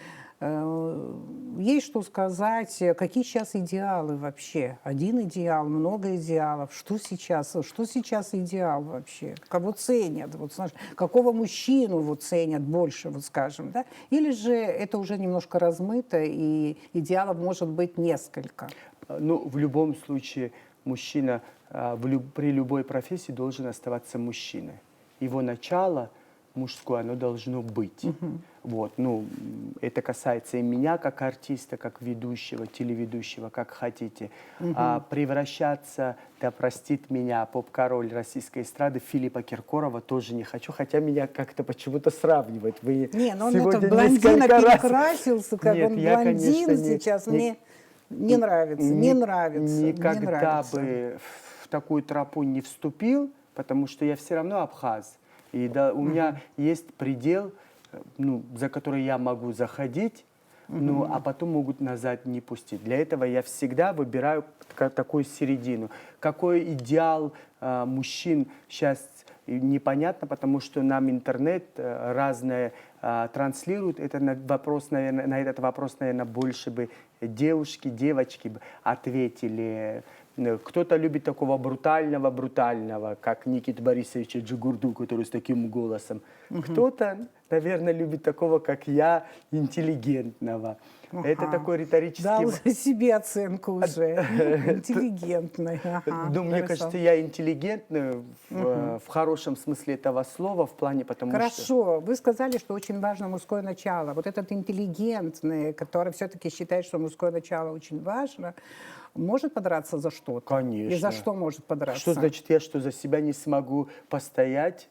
есть что сказать, какие сейчас идеалы вообще. Один идеал, много идеалов. Что сейчас идеал вообще? Кого ценят? Вот, знаешь, какого мужчину вот ценят больше, вот скажем, да? Или же это уже немножко размыто, и идеалов может быть несколько? Ну, в любом случае, мужчина при любой профессии должен оставаться мужчиной. Его начало мужское, оно должно быть. Вот, ну, это касается и меня, как артиста, как ведущего, телеведущего, как хотите. Превращаться, да простит меня поп-король российской эстрады Филиппа Киркорова тоже не хочу, хотя меня как-то почему-то сравнивают. Вы он это блондина перекрасился, как Нет, он я, блондин конечно, сейчас. Мне не нравится. Никогда бы в такую тропу не вступил, потому что я все равно абхаз. И да, у меня есть предел, ну, за который я могу заходить, ну, а потом могут назад не пустить. Для этого я всегда выбираю такую середину. Какой идеал мужчин сейчас непонятно, потому что нам интернет разное транслирует. Это на этот вопрос, наверное, больше бы девушки, девочки ответили. Кто-то любит такого брутального, как Никита Борисовича Джигурду, который с таким голосом. Кто-то, наверное, любит такого, как я, интеллигентного. Это такой риторический... Дал себе оценку уже. Интеллигентный. Ну, мне кажется, я интеллигентный в хорошем смысле этого слова, в плане, потому что... Хорошо. Вы сказали, что очень важно мужское начало. Вот этот интеллигентный, который все-таки считает, что мужское начало очень важно, может подраться за что-то? Конечно. И за что может подраться? Что значит я, что за себя не смогу постоять?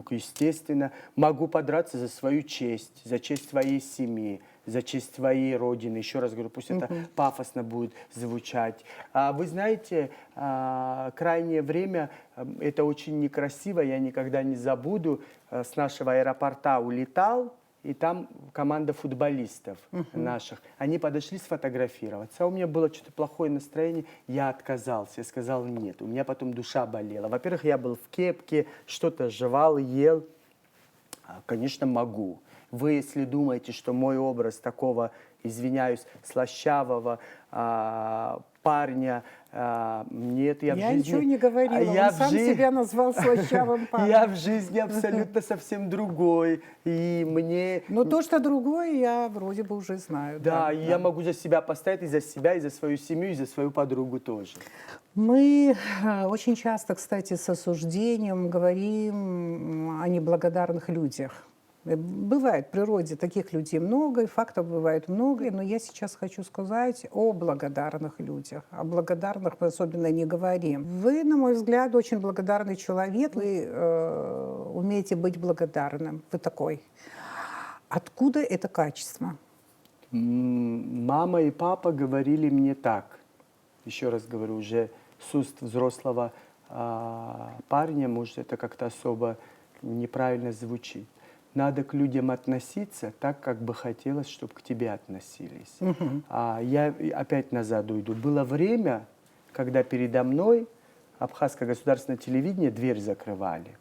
Естественно, могу подраться за свою честь, за честь своей семьи, за честь своей родины. Еще раз говорю, пусть это пафосно будет звучать. Вы знаете, крайнее время, это очень некрасиво, я никогда не забуду, с нашего аэропорта улетал, и там команда футболистов наших. Они подошли сфотографироваться. А у меня было что-то плохое настроение. Я отказался. Я сказал нет. У меня потом душа болела. Во-первых, я был в кепке, что-то жевал, ел. Конечно, могу. Вы, если думаете, что мой образ такого, извиняюсь, слащавого, парня. Нет, я в жизни... ничего не говорила, я он сам себя назвал слащавым парнем. Я в жизни абсолютно совсем другой. И мне... Но то, что другое, я вроде бы уже знаю. Да, и я могу за себя постоять, и за себя, и за свою семью, и за свою подругу тоже. Мы очень часто, кстати, с осуждением говорим о неблагодарных людях. Бывает в природе таких людей много, и фактов бывает много, но я сейчас хочу сказать о благодарных людях. О благодарных мы особенно не говорим. Вы, на мой взгляд, очень благодарный человек, вы умеете быть благодарным, вы такой. Откуда это качество? Мама и папа говорили мне так, еще раз говорю, уже с уст взрослого парня, может, это как-то особо неправильно звучит. Надо к людям относиться так, как бы хотелось, чтобы к тебе относились. Я опять назад уйду. Было время, когда передо мной Абхазское государственное телевидение дверь закрывали.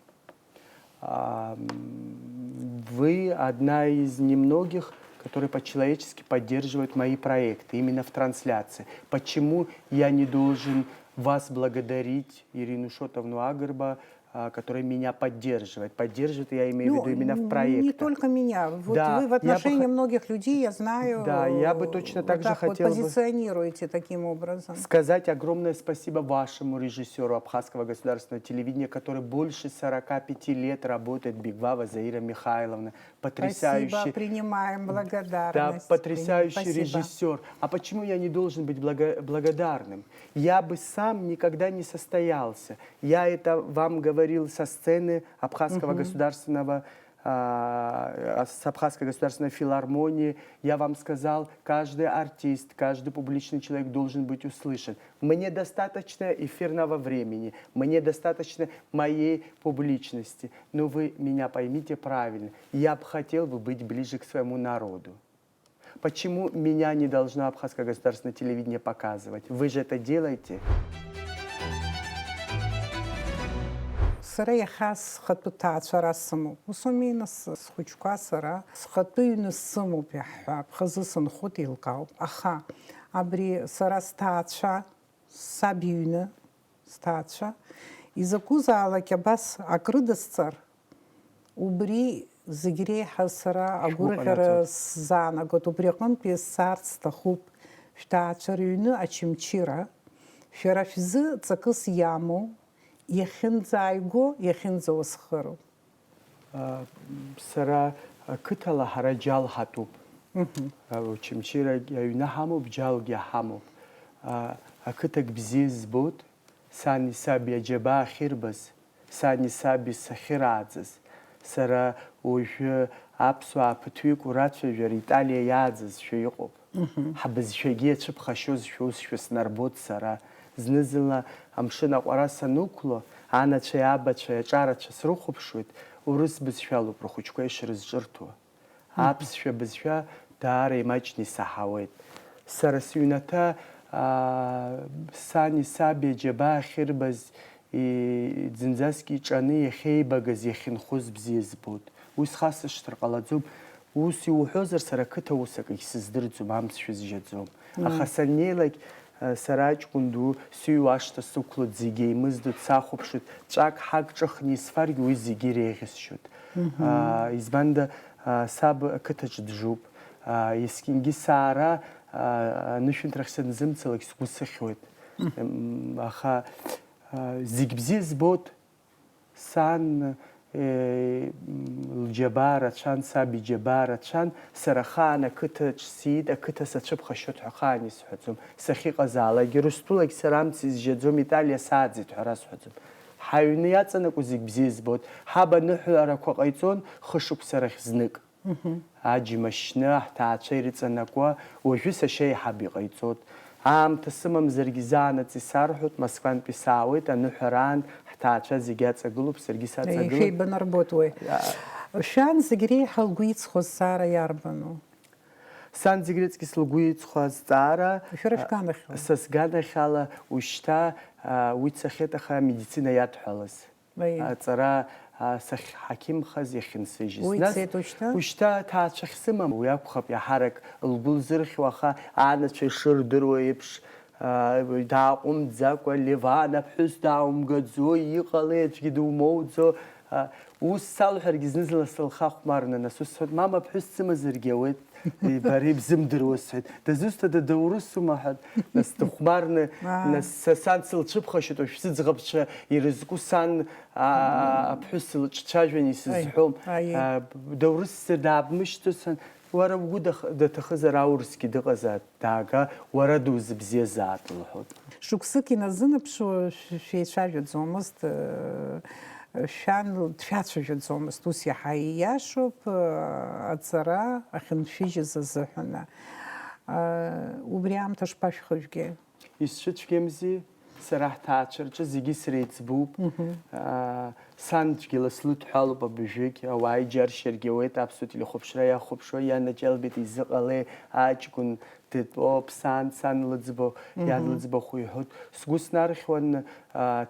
Вы одна из немногих, которые по-человечески поддерживают мои проекты, именно в трансляции. Почему я не должен вас благодарить, Ирину Шотовну Агарба, которая меня поддерживает? Поддерживает, я имею в виду именно в проектах. Не только меня. Вот да, вы в отношении многих людей, я знаю, да, я бы точно так же хотела вот позиционируете таким образом. Сказать огромное спасибо вашему режиссеру Абхазского государственного телевидения, который больше 45 лет работает, Бигвава Заира Михайловна. Потрясающий. Спасибо, принимаем благодарность. Да, потрясающий Спасибо. режиссер. А почему я не должен быть благодарным? Я бы сам никогда не состоялся. Я это вам говорил со сцены Абхазского государственного, с Абхазской государственной филармонии. Я вам сказал, каждый артист, каждый публичный человек должен быть услышан. Мне достаточно эфирного времени, мне достаточно моей публичности. Но вы меня поймите правильно, я бы хотел быть ближе к своему народу. Почему меня не должно Абхазское государственное телевидение показывать? Вы же это делаете. Сара яхас хату таачара саму. Усомина с хучка сара с хатуйну саму пяхва. Пхазысын хут илкау. Аха. Абри сара стаача сабюйна стаача. Изакузала кебас акрыдасцар. Убри зигреха сара агурхара зана. Гот убрехам писарц тахуб. Штаачарюйну ачимчира. Ферафизы цакыс яму. Ехинзайго, ехинзосхару. Сара кытала хараджал хатуб. Чимчира юна хамуб джалги хамуб. Акытак бзиз буд. Сани саби аджаба хирбас. Сани саби сахирадзас. Сара уж апсуа патуик уратшевер Италия ядзас шуйкуб. Хабз шуйгет шуб хашуз шуз шус нарбот сара. Знызыла амшина ҟәараса нықәло, анацәеи абацәеи аҿарацәа срыхәаԥшуеит, урыс бызшәалоуп рхәыҷқәа ишрызҿырҭуа. Аԥсшәа бызшәа даара имаҷны исаҳауеит. Сара сыҩнаҭа сани саби аџьабаа ахьырбаз зынӡаск иҿаны иахьеибагаз иахьынхоз бзиа збоит. Уи схасышҭыр ҟалаӡом. Ус иуҳәозар, сара ақыҭа усак егьсыздырӡом, амцшәа зжьаӡом. Аха саннеилак сара аҷкәын ду сыҩуа ашҭа сықәлоит, зегьы еимыздоит, сахәаԥшуеит, ҵәак ҳак ҿыхны исфаргьы уи зегьы иреиӷьасшьоит. Избанда саб ақыҭаҿ джуп. Есқьынгьы саара анышәынҭрахь санзымцалак сгәы сыхьуеит. Аха зегь бзиа збоит. Сан лџьабаа рацәан, саб иџьабаа рацәан, сара ахаан ақыҭаҿ сиит, ақыҭа саҽыԥхашьоит ҳәа ахаан исҳәаӡом. Сахьыҟазаалакгьы Урыстәылагь сара амц изжьаӡом, Италиа сааӡеит ҳәа расҳәаӡом. Ҳаҩны иаҵанакуа зегь бзиа збоит. Ҳаб аныҳәарақәа ҟаиҵон хышықәса рахь знык. Аџьма шьны ҳҭаацәа ирыҵанакуа, уажәы сашьа еиҳаб иҟаиҵоит. Аамҭа сымамзаргьы заанаҵ исарҳәоит, Москвантәи саауеит, аныҳәараан ҳҭаацәа зегьы аҵагылоуп, саргьы саҵагылоуп. Шәеибанарботуеи. Шәан зегь реиҳа лгәы иҵхоз зҵаара иарбану? Сан зегь рыҵкьыс лгәы иҵхо азҵаара Шәара шәганахьала. са сганахьала ушьҭа уи цахьеит, аха амедицина иадҳәалаз. Аҵара сахьҳақьымхаз иахьынсыжьыз. Уи цеит ушьҭа? Ушьҭа ҭаацәахь сымам. Уи акәхап иаҳарак лгәы лзырхьуа, аха анацәа ишырдыруа еиԥш дааҟәымҵӡакәа Леван аԥҳәыс дааумгаӡо, иҟалеи аӡәгьы думоуӡо. Ус салҳәаргьы зны-зынла сылхахәмарны, нас ус сҳәоит, мама аԥҳәыс дсымазаргьы ауеит, бара ибзымдыруа сҳәоит. Дызусҭада даурысума ҳәа, нас дыхәмарны, нас сан сылцәыԥхашьоит, уажә сыӡӷабцәа ирызку сан аԥҳәыс лыҿцәажәан исызҳәом. Даурыссыр даабмышьҭыцәан, уара угәы даҭахызар аурысгьы дыҟазаап, даага, уара дузыбзиазаап лҳәоит. Шықәсык иназынаԥшуа шәеицәажәаӡомызт, шәан дшәацәажәаӡомызт, ус иаҳа ииашоуп аҵара ахьыншәыжьыз азыҳәаны. Убри аамҭа шԥашәхыжәге? Исцәыцәгьамзи, сара ҳҭаацәа зегьы среиҵбуп. Сан дгьыла слыдҳәалоуп абыжәык, ауаа иџьаршьаргьы ауеит, аԥсуа телехәаԥшра иахәаԥшуа, ианаџьалбеит, изыҟалеи, аҷкәын дытәоуп, сан лыӡбо, иан лыӡбахә иҳәоит. Сгәы снархьуан,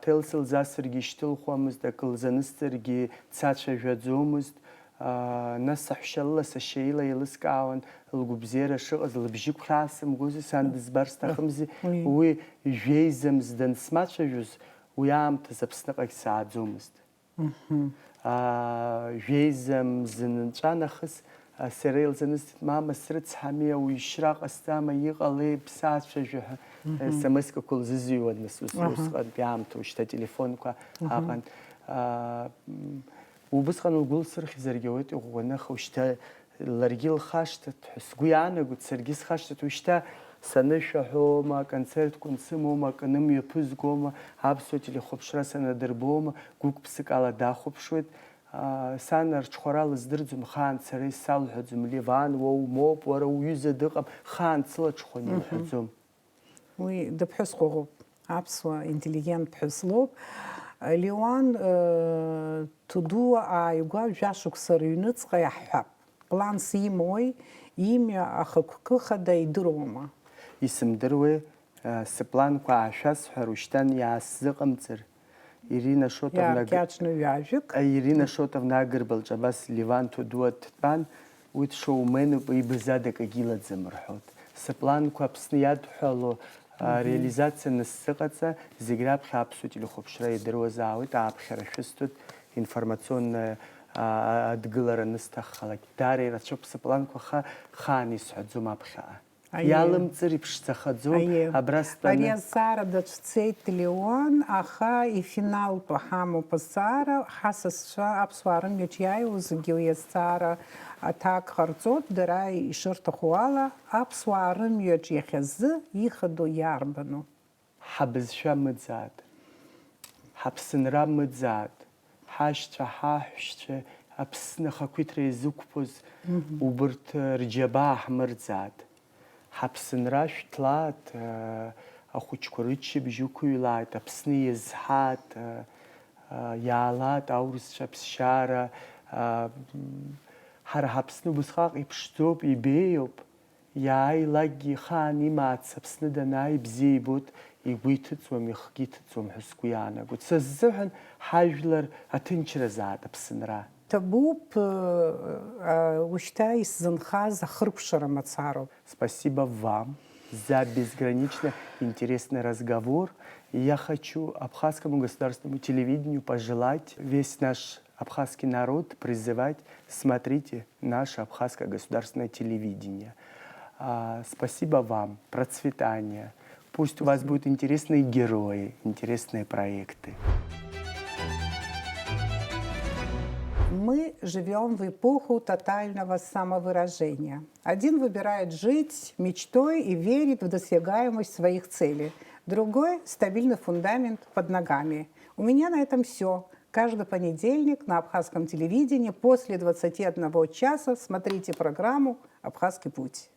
ҭел сылзасыргьы ишьҭылхуамызт, акы лзанысҵаргьы дсацәажәаӡомызт. Нас саҳәшьа лыла, сашьа ила еилыскаауан, лгәабзиара шыҟаз, лыбжьы гәхьаа сымгози, сан дызбар сҭахымзи. Уи жәеизамз дансмацәажәоз, уи аамҭаз Аԥсныҟагь сааӡомызт. Жәеизамз нҵәанахыс сара илзанысҵеит, мама срыцҳами, ауаҩ ишьра ҟасҵама, иҟалеи, бсаацәажәа ҳәа смс-қәақәа лзызыҩуан, нас усҟантәи аамҭа, уажәшьҭа ателефонқәа аҟан. Убысҟан лгәы лсырхьзаргьы ауеит иӷәӷәаны, уажәшьҭа ларгьы лхашҭып ҳәа сгәы иаанагоит, саргьы схашҭып, уажәшьҭа санышәаҳәома, концертқәа нсымоума, акы нымҩаԥызгома, аԥсуа телехәаԥшра санадырбома, гәык-ԥсык ала дахәаԥшуеит. Сан арҽхәара лыздырӡом, хаан сара исалҳәаӡом, Леван уа умоуп, уара уҩыза дыҟам, хаан сылаҽхәан илҳәаӡом. Уи дыԥҳәыс ҟәыӷоуп, аԥсуа интеллигент ԥҳәыс лоуп. Леуан Тудуа ааигәа жәашықәса рыҩныҵҟа иаҳҳәап. Планс имоуи, имҩа ахықәкы хада идыруама? Исымдыруеи, сыпланқәа аашәасҳәар, уажәшьҭан иаасзыҟамҵар. Ирина Шотовна Агрбалҿ абас Леван Тудуа дтәан, уи дшоуменуп, ибызада акагьы илаӡам рҳәоит. Сыпланқәа Аԥсны иадҳәало реализациа насзыҟаҵа, зегь раԥхьа аԥсуа телехәаԥшра идыруазаауеит, ааԥхьара шәысҭоит, информационная адгылара нысҭаххалак. Даара ирацәоуп сыпланқәа хаан исҳәаӡом аԥхьаҟа. Иалымҵыр иԥшӡахаӡом, абра стәаны. Ари азҵаара даҿцеит Леуан, аха ифиналтәу ҳамоуп азҵаара, ҳасасцәа аԥсуаа рымҩаҿ иааиуа зегьы уи азҵаара аҭак ҟарҵоит, дара ишырҭаху ала, аԥсуаа рымҩаҿ иахьазы ихадоу иарбану? Ҳабызшәа мыӡаат, ҳаԥсынра мыӡаат, ҳашьцәа, ҳаҳәшьцәа, Аԥсны ахақәиҭра изықәԥоз убырҭ рџьабаа ҳмырӡаат. Ҳаԥсынра шәҭлааит, ахәыҷқәа рыччабжь ықәыҩлааит, Аԥсны иазҳаат, иаалаат аурысцәа аԥсшьара. Ҳара ҳаԥсны убысҟак иԥшӡоуп, ибеиоуп. Иааилакгьы хаан имаац Аԥсны данааи бзиа ибоит, игәы иҭыҵуам, ихгьы иҭыҵуам ҳәа сгәы иаанагоит. Са сзыҳәан ҳажәлар аҭынчразаат Аԥсынра. Ҭабуп уажәшьҭа исзынхаз ахыркәшара мацароуп. Спасибо вам за безгранично интересный разговор. Я хочу Абхазскому государственному телевидению пожелать, весь наш абхазский народ призывать, смотрите наше Абхазское государственное телевидение. Спасибо вам, процветания. Пусть у вас будут интересные герои, интересные проекты. Мы живем в эпоху тотального самовыражения. Один выбирает жить мечтой и верит в досягаемость своих целей. Другой – стабильный фундамент под ногами. У меня на этом все. Каждый понедельник на Абхазском телевидении после 21 часа смотрите программу «Абхазский путь».